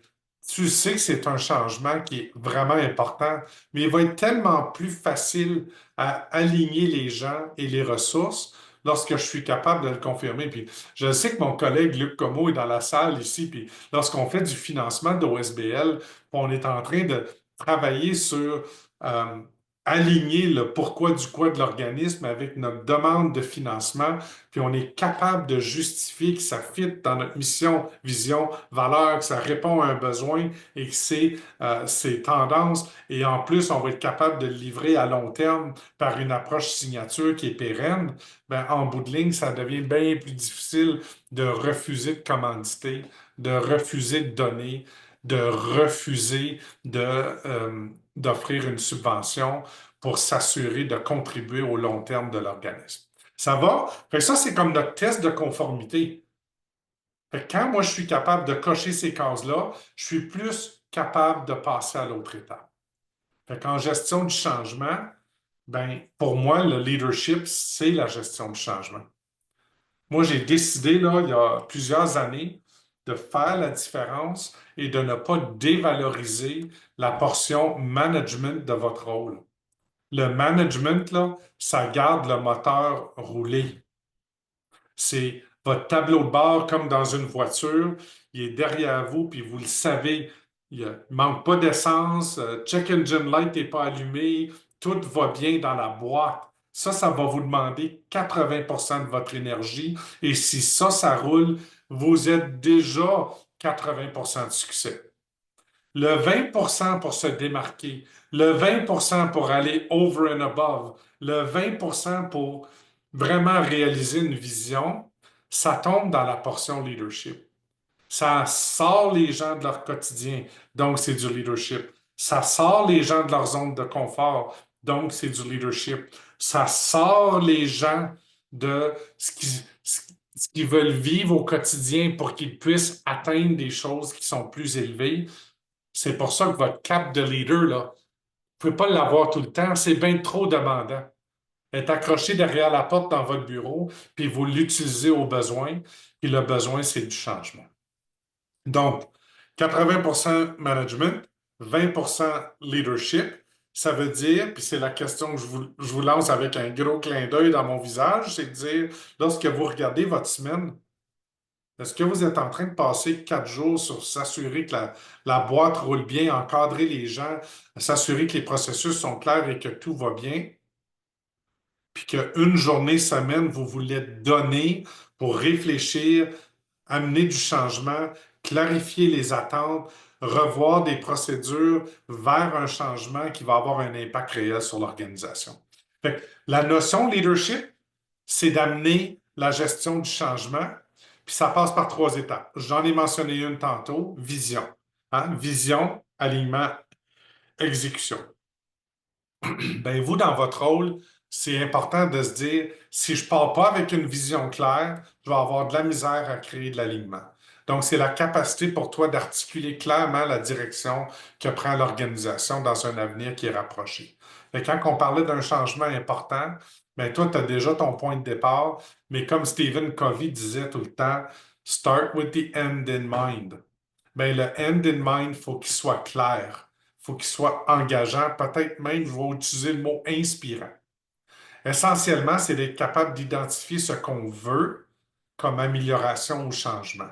tu sais que c'est un changement qui est vraiment important, mais il va être tellement plus facile à aligner les gens et les ressources lorsque je suis capable de le confirmer. Puis, je sais que mon collègue Luc Comeau est dans la salle ici, puis lorsqu'on fait du financement d'OSBL, on est en train de travailler sur euh, aligner le pourquoi du quoi de l'organisme avec notre demande de financement, puis on est capable de justifier que ça fit dans notre mission, vision, valeur, que ça répond à un besoin et que c'est tendance. Et en plus, on va être capable de le livrer à long terme par une approche signature qui est pérenne. Ben, en bout de ligne, ça devient bien plus difficile de refuser de commanditer, de refuser de donner, de refuser d'offrir une subvention pour s'assurer de contribuer au long terme de l'organisme. Ça va? Fait que ça, c'est comme notre test de conformité. Fait que quand moi, je suis capable de cocher ces cases-là, je suis plus capable de passer à l'autre étape. Fait qu'en gestion du changement, ben, pour moi, le leadership, c'est la gestion du changement. Moi, j'ai décidé, là, il y a plusieurs années, de faire la différence et de ne pas dévaloriser la portion management de votre rôle. Le management, là, ça garde le moteur roulé. C'est votre tableau de bord comme dans une voiture. Il est derrière vous, puis vous le savez. Il ne manque pas d'essence, check engine light n'est pas allumé, tout va bien dans la boîte. Ça va vous demander 80% de votre énergie. Et si ça roule, vous êtes déjà 80% de succès. Le 20% pour se démarquer, le 20% pour aller over and above, le 20% pour vraiment réaliser une vision, ça tombe dans la portion leadership. Ça sort les gens de leur quotidien, donc c'est du leadership. Ça sort les gens de leur zone de confort, donc c'est du leadership. Ça sort les gens de ce qu'ils veulent vivre au quotidien pour qu'ils puissent atteindre des choses qui sont plus élevées. C'est pour ça que votre cap de leader, là, vous ne pouvez pas l'avoir tout le temps. C'est bien trop demandant. Elle est accroché derrière la porte dans votre bureau, puis vous l'utilisez au besoin, puis le besoin, c'est du changement. Donc, 80% management, 20% leadership. Ça veut dire, puis c'est la question que je vous lance avec un gros clin d'œil dans mon visage, c'est de dire, lorsque vous regardez votre semaine, est-ce que vous êtes en train de passer 4 jours sur s'assurer que la boîte roule bien, encadrer les gens, s'assurer que les processus sont clairs et que tout va bien, puis qu'une journée, semaine, vous voulez donner pour réfléchir, amener du changement, clarifier les attentes, revoir des procédures vers un changement qui va avoir un impact réel sur l'organisation. Fait que la notion leadership, c'est d'amener la gestion du changement, puis ça passe par 3 étapes. J'en ai mentionné une tantôt, vision. Hein? Vision, alignement, exécution. Ben, vous, dans votre rôle, c'est important de se dire, si je ne pars pas avec une vision claire, je vais avoir de la misère à créer de l'alignement. Donc, c'est la capacité pour toi d'articuler clairement la direction que prend l'organisation dans un avenir qui est rapproché. Et quand on parlait d'un changement important, ben, toi, tu as déjà ton point de départ, mais comme Stephen Covey disait tout le temps, Start with the end in mind. Ben, le end in mind, il faut qu'il soit clair, il faut qu'il soit engageant, peut-être même, je vais utiliser le mot inspirant. Essentiellement, c'est d'être capable d'identifier ce qu'on veut comme amélioration ou changement.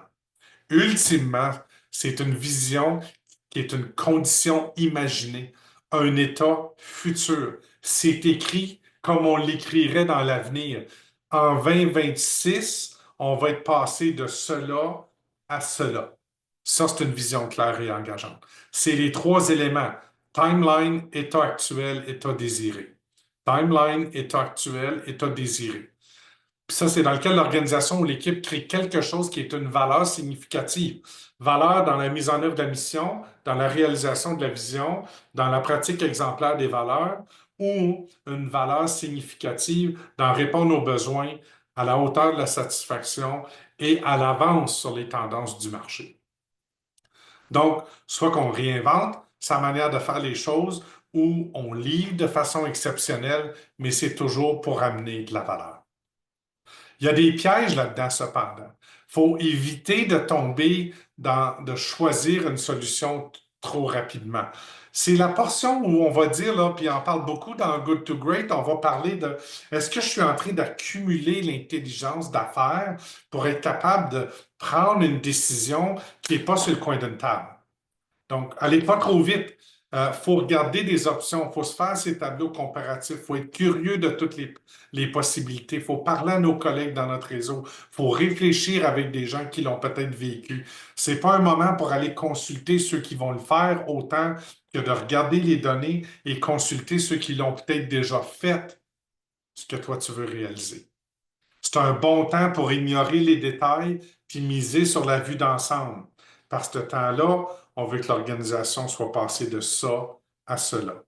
Ultimement, c'est une vision qui est une condition imaginée, un état futur. C'est écrit comme on l'écrirait dans l'avenir. En 2026, on va être passé de cela à cela. Ça, c'est une vision claire et engageante. C'est les 3 éléments. Timeline, état actuel, état désiré. Timeline, état actuel, état désiré. Puis ça, c'est dans lequel l'organisation ou l'équipe crée quelque chose qui est une valeur significative. Valeur dans la mise en œuvre de la mission, dans la réalisation de la vision, dans la pratique exemplaire des valeurs, ou une valeur significative dans répondre aux besoins, à la hauteur de la satisfaction et à l'avance sur les tendances du marché. Donc, soit qu'on réinvente sa manière de faire les choses ou on livre de façon exceptionnelle, mais c'est toujours pour amener de la valeur. Il y a des pièges là-dedans, cependant. Il faut éviter de tomber de choisir une solution trop rapidement. C'est la portion où on va dire, là, puis on parle beaucoup dans Good to Great, on va parler de est-ce que je suis en train d'accumuler l'intelligence d'affaires pour être capable de prendre une décision qui n'est pas sur le coin d'une table? Donc, allez pas trop vite. Il faut regarder des options, il faut se faire ces tableaux comparatifs, il faut être curieux de toutes les possibilités, il faut parler à nos collègues dans notre réseau, il faut réfléchir avec des gens qui l'ont peut-être vécu. Ce n'est pas un moment pour aller consulter ceux qui vont le faire autant que de regarder les données et consulter ceux qui l'ont peut-être déjà fait, ce que toi tu veux réaliser. C'est un bon temps pour ignorer les détails puis miser sur la vue d'ensemble. Par ce temps-là, on veut que l'organisation soit passée de ça à cela.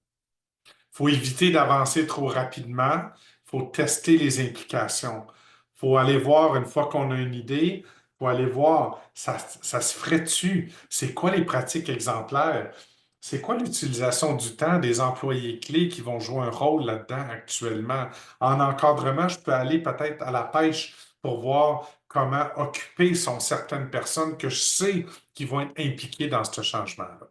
Il faut éviter d'avancer trop rapidement. Il faut tester les implications. Il faut aller voir une fois qu'on a une idée, il faut aller voir, ça se ferait-tu? C'est quoi les pratiques exemplaires? C'est quoi l'utilisation du temps des employés clés qui vont jouer un rôle là-dedans actuellement? En encadrement, je peux aller peut-être à la pêche pour voir comment occuper sont certaines personnes que je sais qui vont être impliquées dans ce changement-là.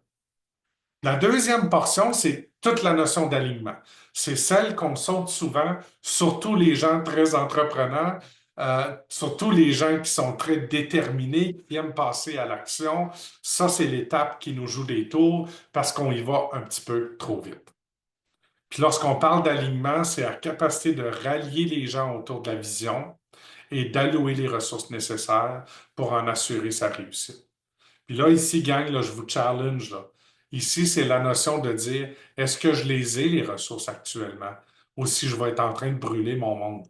La deuxième portion, c'est toute la notion d'alignement. C'est celle qu'on saute souvent, surtout les gens très entrepreneurs, surtout les gens qui sont très déterminés, qui aiment passer à l'action. Ça, c'est l'étape qui nous joue des tours parce qu'on y va un petit peu trop vite. Puis lorsqu'on parle d'alignement, c'est la capacité de rallier les gens autour de la vision et d'allouer les ressources nécessaires pour en assurer sa réussite. Puis là, ici, gang, là, je vous challenge. Là. Ici, c'est la notion de dire, est-ce que je les ai, les ressources actuellement, ou si je vais être en train de brûler mon monde?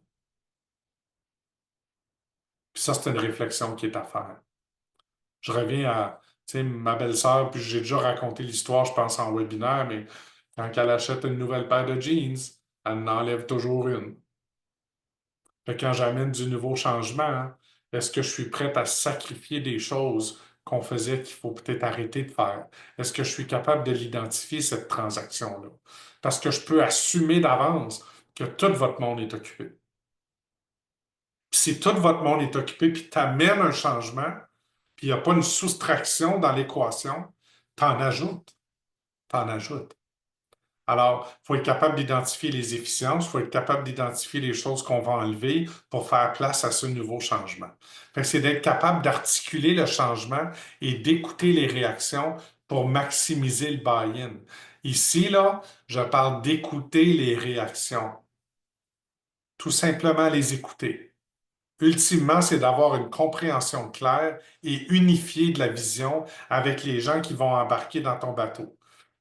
Puis ça, c'est une réflexion qui est à faire. Je reviens à, tu sais, ma belle-sœur, puis j'ai déjà raconté l'histoire, je pense, en webinaire, mais quand elle achète une nouvelle paire de jeans, elle en enlève toujours une. Fait que quand j'amène du nouveau changement, hein, est-ce que je suis prête à sacrifier des choses qu'on faisait qu'il faut peut-être arrêter de faire? Est-ce que je suis capable de l'identifier, cette transaction-là? Parce que je peux assumer d'avance que tout votre monde est occupé. Puis si tout votre monde est occupé, puis tu amènes un changement, puis il n'y a pas une soustraction dans l'équation, tu en ajoutes. t'en ajoutes. Alors, il faut être capable d'identifier les efficiences, il faut être capable d'identifier les choses qu'on va enlever pour faire place à ce nouveau changement. Fait que c'est d'être capable d'articuler le changement et d'écouter les réactions pour maximiser le buy-in. Ici, là, je parle d'écouter les réactions. Tout simplement les écouter. Ultimement, c'est d'avoir une compréhension claire et unifiée de la vision avec les gens qui vont embarquer dans ton bateau.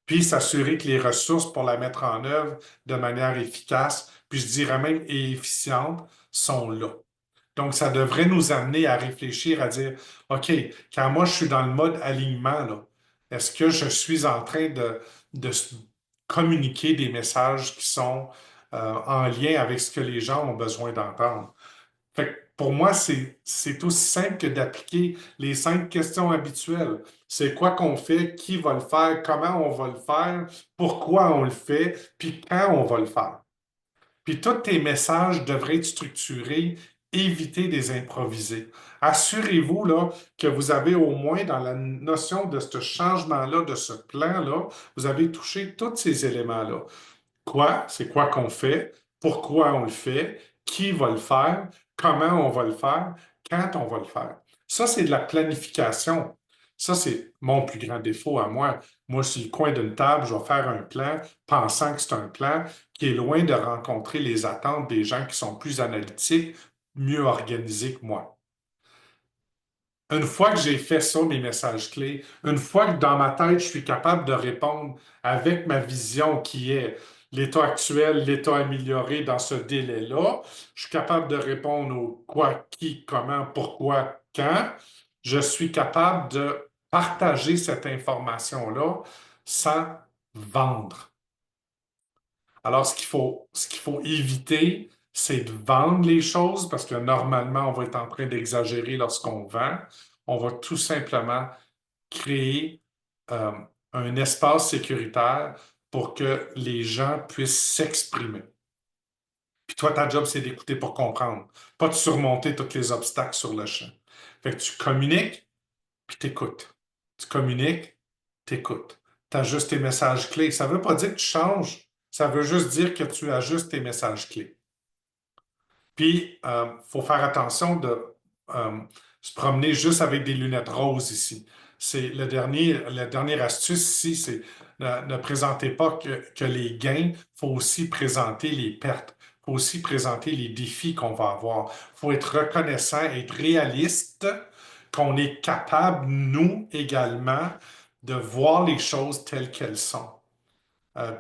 Puis s'assurer que les ressources pour la mettre en œuvre de manière efficace, puis je dirais même efficiente, sont là. Donc, ça devrait nous amener à réfléchir, à dire, OK, quand moi je suis dans le mode alignement, là, est-ce que je suis en train de communiquer des messages qui sont en lien avec ce que les gens ont besoin d'entendre? Fait que pour moi, c'est aussi simple que d'appliquer les 5 questions habituelles. C'est quoi qu'on fait, qui va le faire, comment on va le faire, pourquoi on le fait, puis quand on va le faire. Puis tous tes messages devraient être structurés, évitez des improvisés. Assurez-vous là, que vous avez au moins dans la notion de ce changement-là, de ce plan-là, vous avez touché tous ces éléments-là. Quoi, c'est quoi qu'on fait, pourquoi on le fait, qui va le faire, comment on va le faire, quand on va le faire. Ça, c'est de la planification. Ça, c'est mon plus grand défaut à moi. Moi, sur le coin d'une table, je vais faire un plan pensant que c'est un plan qui est loin de rencontrer les attentes des gens qui sont plus analytiques, mieux organisés que moi. Une fois que j'ai fait ça, mes messages clés, une fois que dans ma tête, je suis capable de répondre avec ma vision qui est l'état actuel, l'état amélioré dans ce délai-là, je suis capable de répondre au quoi, qui, comment, pourquoi, quand, je suis capable de partager cette information-là sans vendre. Alors, ce qu'il faut éviter, c'est de vendre les choses parce que normalement, on va être en train d'exagérer lorsqu'on vend. On va tout simplement créer euh, un espace sécuritaire pour que les gens puissent s'exprimer. Puis toi, ta job, c'est d'écouter pour comprendre, pas de surmonter tous les obstacles sur le champ. Fait que tu communiques, puis t'écoutes. Tu communiques, t'écoutes. Tu ajustes tes messages clés. Ça ne veut pas dire que tu changes. Ça veut juste dire que tu ajustes tes messages clés. Puis, il faut faire attention de euh, se promener juste avec des lunettes roses ici. C'est la dernière astuce ici, c'est ne présentez pas que les gains, il faut aussi présenter les pertes. Il faut aussi présenter les défis qu'on va avoir. Il faut être reconnaissant, être réaliste, qu'on est capable, nous également, de voir les choses telles qu'elles sont.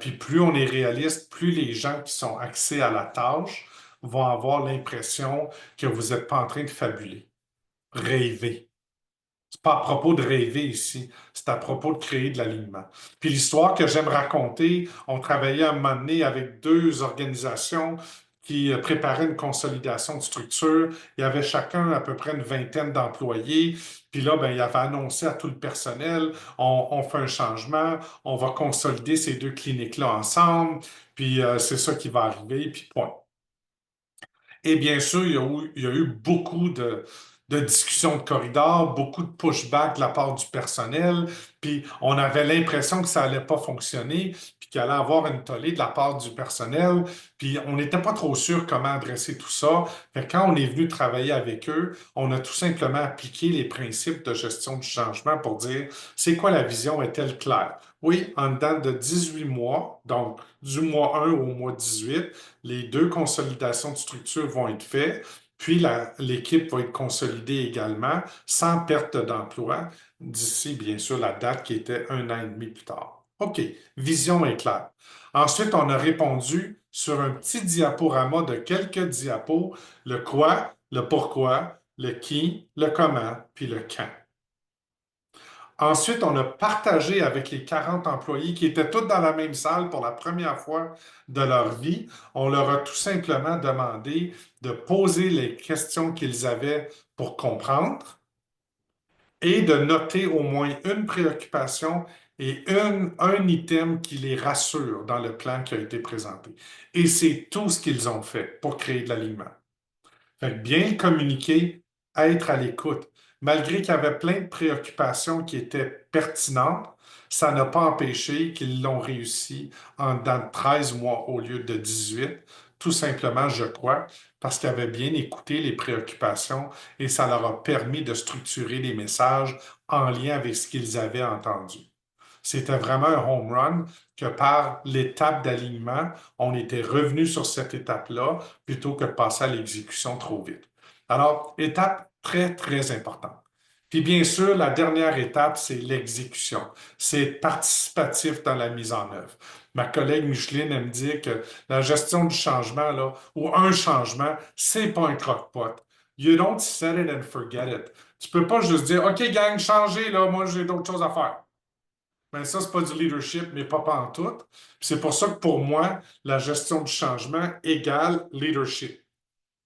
Puis plus on est réaliste, plus les gens qui sont axés à la tâche vont avoir l'impression que vous n'êtes pas en train de fabuler, rêver. C'est pas à propos de rêver ici, c'est à propos de créer de l'alignement. Puis l'histoire que j'aime raconter, on travaillait à un moment donné avec 2 organisations qui préparaient une consolidation de structure. Il y avait chacun à peu près une vingtaine d'employés. Puis là, ben, il avait annoncé à tout le personnel, on fait un changement, on va consolider ces 2 cliniques-là ensemble, puis c'est ça qui va arriver, puis point. Et bien sûr, il y a eu beaucoup de discussions de corridor, beaucoup de pushback de la part du personnel, puis on avait l'impression que ça allait pas fonctionner, puis qu'il allait avoir une tollée de la part du personnel, puis on n'était pas trop sûr comment adresser tout ça. Fait que quand on est venu travailler avec eux, on a tout simplement appliqué les principes de gestion du changement pour dire, c'est quoi la vision, est-elle claire? Oui, en dedans de 18 mois, donc du mois 1 au mois 18, les 2 consolidations de structure vont être faites, puis l'équipe va être consolidée également, sans perte d'emploi, d'ici, bien sûr, la date qui était 1 an et demi plus tard. OK, vision est claire. Ensuite, on a répondu sur un petit diaporama de quelques diapos, le quoi, le pourquoi, le qui, le comment, puis le quand. Ensuite, on a partagé avec les 40 employés qui étaient tous dans la même salle pour la première fois de leur vie. On leur a tout simplement demandé de poser les questions qu'ils avaient pour comprendre et de noter au moins une préoccupation et un item qui les rassure dans le plan qui a été présenté. Et c'est tout ce qu'ils ont fait pour créer de l'alignement. Fait que bien communiquer, être à l'écoute. Malgré qu'il y avait plein de préoccupations qui étaient pertinentes, Ça n'a pas empêché qu'ils l'ont réussi dans 13 mois au lieu de 18, tout simplement, je crois, parce qu'ils avaient bien écouté les préoccupations et ça leur a permis de structurer les messages en lien avec ce qu'ils avaient entendu. C'était vraiment un home run que par l'étape d'alignement, on était revenu sur cette étape-là plutôt que de passer à l'exécution trop vite. Alors, étape très, très importante. Puis bien sûr, la dernière étape, c'est l'exécution. C'est participatif dans la mise en œuvre. Ma collègue Micheline, elle me dit que la gestion du changement, là, ou un changement, c'est pas un croque-pot. You don't set it and forget it. Tu peux pas juste dire, OK, gang, changez, là, moi, j'ai d'autres choses à faire. Ben ça, c'est pas du leadership, mais pas pantoute. Puis c'est pour ça que pour moi, la gestion du changement égale leadership.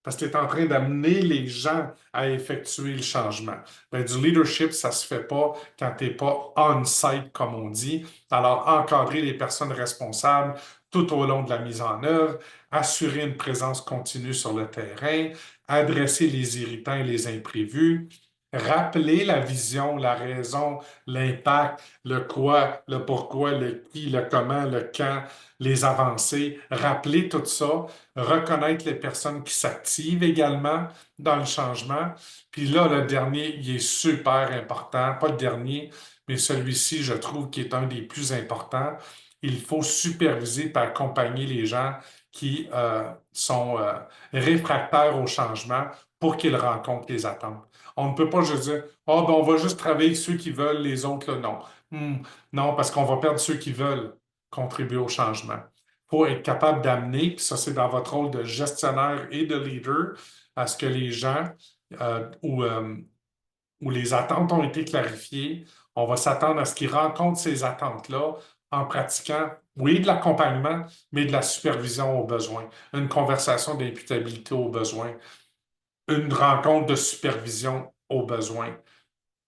Parce que tu es en train d'amener les gens à effectuer le changement. Ben, du leadership, ça ne se fait pas quand tu n'es pas on-site, comme on dit. Alors, encadrer les personnes responsables tout au long de la mise en œuvre, assurer une présence continue sur le terrain, adresser les irritants et les imprévus, rappeler la vision, la raison, l'impact, le quoi, le pourquoi, le qui, le comment, le quand, les avancées, rappeler tout ça, reconnaître les personnes qui s'activent également dans le changement. Puis là, le dernier, il est super important. Pas le dernier, mais celui-ci, je trouve, qui est un des plus importants. Il faut superviser et accompagner les gens qui sont réfractaires au changement pour qu'ils rencontrent les attentes. On ne peut pas juste dire, oh, ben, on va juste travailler avec ceux qui veulent, les autres, là, non. Non, parce qu'on va perdre ceux qui veulent contribuer au changement. Il faut être capable d'amener, puis ça, c'est dans votre rôle de gestionnaire et de leader, à ce que les gens où les attentes ont été clarifiées, on va s'attendre à ce qu'ils rencontrent ces attentes-là en pratiquant, oui, de l'accompagnement, mais de la supervision aux besoins, une conversation d'imputabilité aux besoins, une rencontre de supervision aux besoins.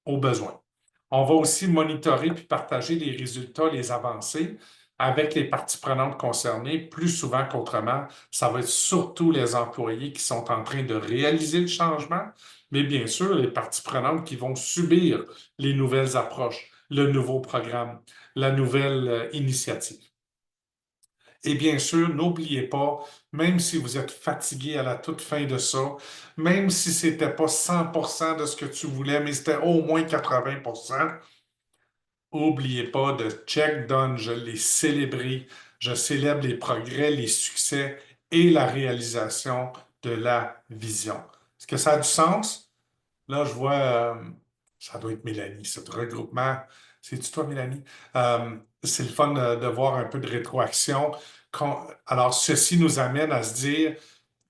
On va aussi monitorer puis partager les résultats, les avancées avec les parties prenantes concernées, plus souvent qu'autrement. Ça va être surtout les employés qui sont en train de réaliser le changement, mais bien sûr, les parties prenantes qui vont subir les nouvelles approches, le nouveau programme, la nouvelle initiative. Et bien sûr, n'oubliez pas, même si vous êtes fatigué à la toute fin de ça, même si ce n'était pas 100% de ce que tu voulais, mais c'était au moins 80%, n'oubliez pas de check done, je l'ai célébré, je célèbre les progrès, les succès et la réalisation de la vision. Est-ce que ça a du sens? Là, je vois, ça doit être Mélanie, ce regroupement. C'est-tu toi, Mélanie? C'est le fun de voir un peu de rétroaction. Alors, ceci nous amène à se dire,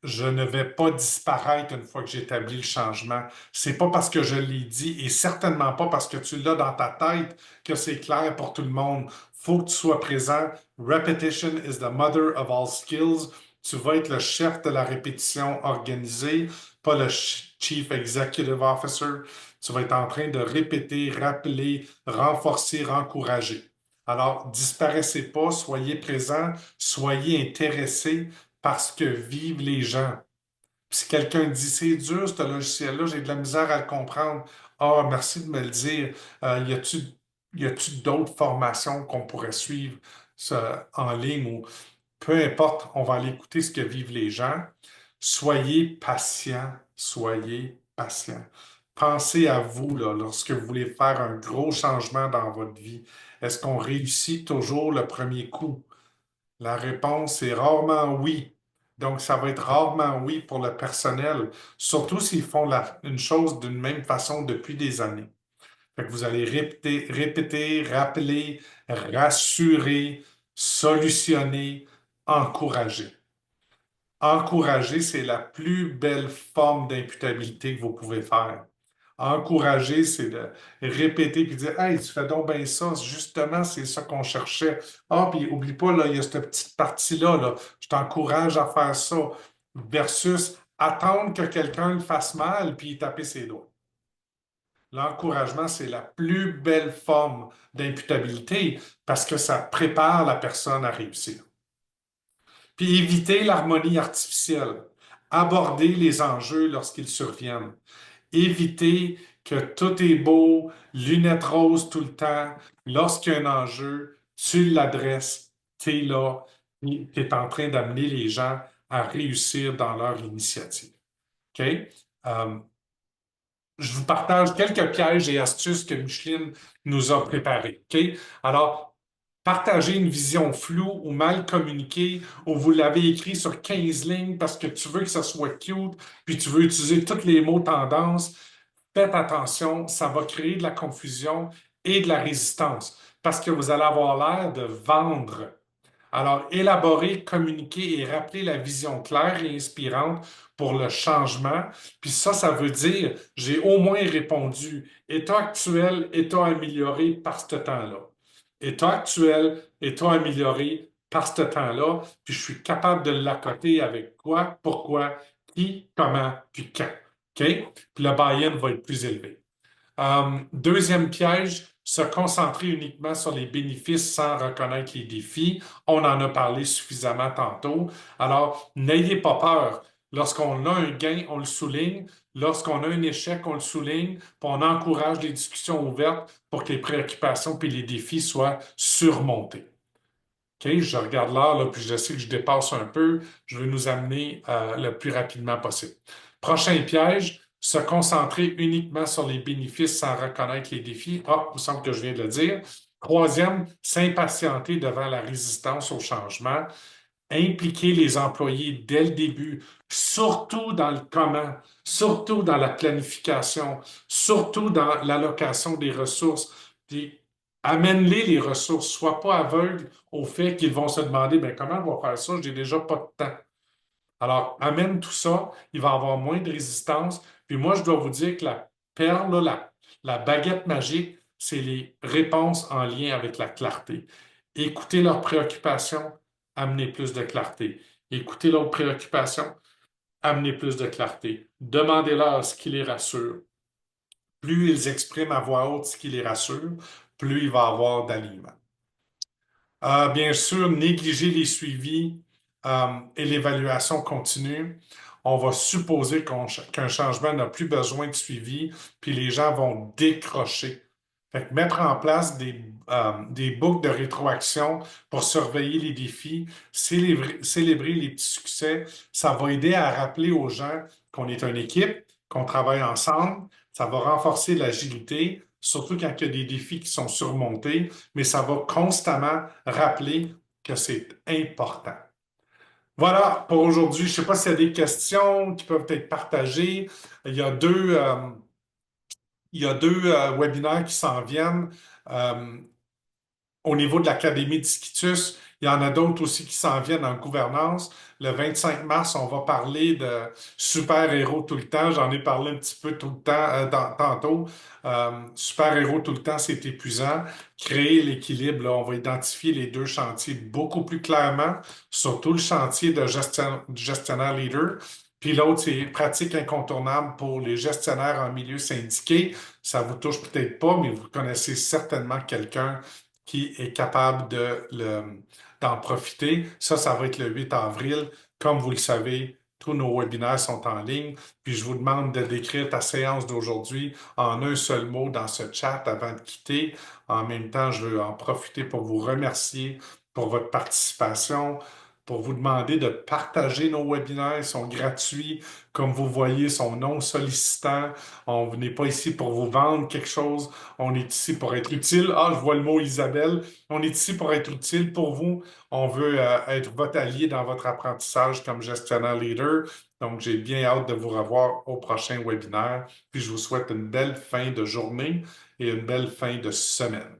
je ne vais pas disparaître une fois que j'établis le changement. C'est pas parce que je l'ai dit et certainement pas parce que tu l'as dans ta tête que c'est clair pour tout le monde. Faut que tu sois présent. Repetition is the mother of all skills. Tu vas être le chef de la répétition organisée, pas le Chief Executive Officer. Tu vas être en train de répéter, rappeler, renforcer, encourager. Alors, disparaissez pas, soyez présents, soyez intéressés parce que vivent les gens. Puis si quelqu'un dit c'est dur, ce logiciel-là, j'ai de la misère à le comprendre. Ah, merci de me le dire. Y a-tu d'autres formations qu'on pourrait suivre en ligne ou peu importe, on va aller écouter ce que vivent les gens. Soyez patient, soyez patient. Pensez à vous là, lorsque vous voulez faire un gros changement dans votre vie. Est-ce qu'on réussit toujours le premier coup? La réponse est rarement oui. Donc, ça va être rarement oui pour le personnel, surtout s'ils font une chose d'une même façon depuis des années. Fait que vous allez répéter, répéter, rappeler, rassurer, solutionner, encourager. Encourager, c'est la plus belle forme d'imputabilité que vous pouvez faire. Encourager, c'est de répéter puis dire Hey, tu fais donc bien ça, justement, c'est ça qu'on cherchait. Ah, puis oublie pas, là, il y a cette petite partie-là, là. Je t'encourage à faire ça. Versus attendre que quelqu'un le fasse mal puis y taper ses doigts. L'encouragement, c'est la plus belle forme d'imputabilité parce que ça prépare la personne à réussir. Puis éviter l'harmonie artificielle. Aborder les enjeux lorsqu'ils surviennent. Éviter que tout est beau, lunettes roses tout le temps. Lorsqu'il y a un enjeu, tu l'adresses, tu es là, tu es en train d'amener les gens à réussir dans leur initiative. OK? Euh, je vous partage quelques pièges et astuces que Micheline nous a préparés. OK? Alors, partagez une vision floue ou mal communiquée, ou vous l'avez écrit sur 15 lignes parce que tu veux que ça soit cute, puis tu veux utiliser tous les mots tendance. Faites attention, ça va créer de la confusion et de la résistance parce que vous allez avoir l'air de vendre. Alors, élaborer, communiquer et rappeler la vision claire et inspirante pour le changement. Puis ça veut dire, j'ai au moins répondu état actuel, état amélioré par ce temps-là. État actuel, état amélioré par ce temps-là. Puis je suis capable de l'accoter avec quoi, pourquoi, qui, comment, puis quand. OK? Puis le buy-in va être plus élevé. Deuxième piège, se concentrer uniquement sur les bénéfices sans reconnaître les défis. On en a parlé suffisamment tantôt. Alors, n'ayez pas peur. Lorsqu'on a un gain, on le souligne. Lorsqu'on a un échec, on le souligne. Puis on encourage les discussions ouvertes pour que les préoccupations et les défis soient surmontés. OK, je regarde l'heure, là, puis je sais que je dépasse un peu. Je vais nous amener le plus rapidement possible. Prochain piège, se concentrer uniquement sur les bénéfices sans reconnaître les défis. Ah, il me semble que je viens de le dire. Troisième, s'impatienter devant la résistance au changement. Impliquer les employés dès le début, surtout dans le comment, surtout dans la planification, surtout dans l'allocation des ressources. Puis, amène-les ressources. Sois pas aveugle au fait qu'ils vont se demander, ben, comment on va faire ça? J'ai déjà pas de temps. Alors, amène tout ça, il va y avoir moins de résistance. Puis moi, je dois vous dire que la perle, la baguette magique, c'est les réponses en lien avec la clarté. Écoutez leurs préoccupations, amenez plus de clarté. Écoutez leurs préoccupations, amenez plus de clarté. Demandez-leur ce qui les rassure. Plus ils expriment à voix haute ce qui les rassure, plus il va y avoir d'alignement. Bien sûr, négliger les suivis et l'évaluation continue. On va supposer qu'un changement n'a plus besoin de suivi, puis les gens vont décrocher. Fait que mettre en place des boucles de rétroaction pour surveiller les défis, célébrer les petits succès, ça va aider à rappeler aux gens qu'on est une équipe, qu'on travaille ensemble. Ça va renforcer l'agilité, surtout quand il y a des défis qui sont surmontés, mais ça va constamment rappeler que c'est important. Voilà pour aujourd'hui. Je ne sais pas s'il y a des questions qui peuvent être partagées. Il y a deux webinaires qui s'en viennent. Euh, Au niveau de l'Académie d'Iskitus, il y en a d'autres aussi qui s'en viennent en gouvernance. Le 25 mars, on va parler de super-héros tout le temps. J'en ai parlé un petit peu tout le temps, tantôt. Super-héros tout le temps, c'est épuisant. Créer l'équilibre, là, on va identifier les deux chantiers beaucoup plus clairement, surtout le chantier de gestionnaire leader. Puis l'autre, c'est pratique incontournable pour les gestionnaires en milieu syndiqué. Ça vous touche peut-être pas, mais vous connaissez certainement quelqu'un qui est capable d'en profiter. Ça va être le 8 avril. Comme vous le savez, tous nos webinaires sont en ligne. Puis je vous demande de décrire ta séance d'aujourd'hui en un seul mot dans ce chat avant de quitter. En même temps, je veux en profiter pour vous remercier pour votre participation, pour vous demander de partager nos webinaires. Ils sont gratuits. Comme vous voyez, ils sont non sollicitants. On n'est pas ici pour vous vendre quelque chose. On est ici pour être utile. Ah, je vois le mot Isabelle. On est ici pour être utile pour vous. On veut être votre allié dans votre apprentissage comme gestionnaire leader. Donc, j'ai bien hâte de vous revoir au prochain webinaire. Puis, je vous souhaite une belle fin de journée et une belle fin de semaine.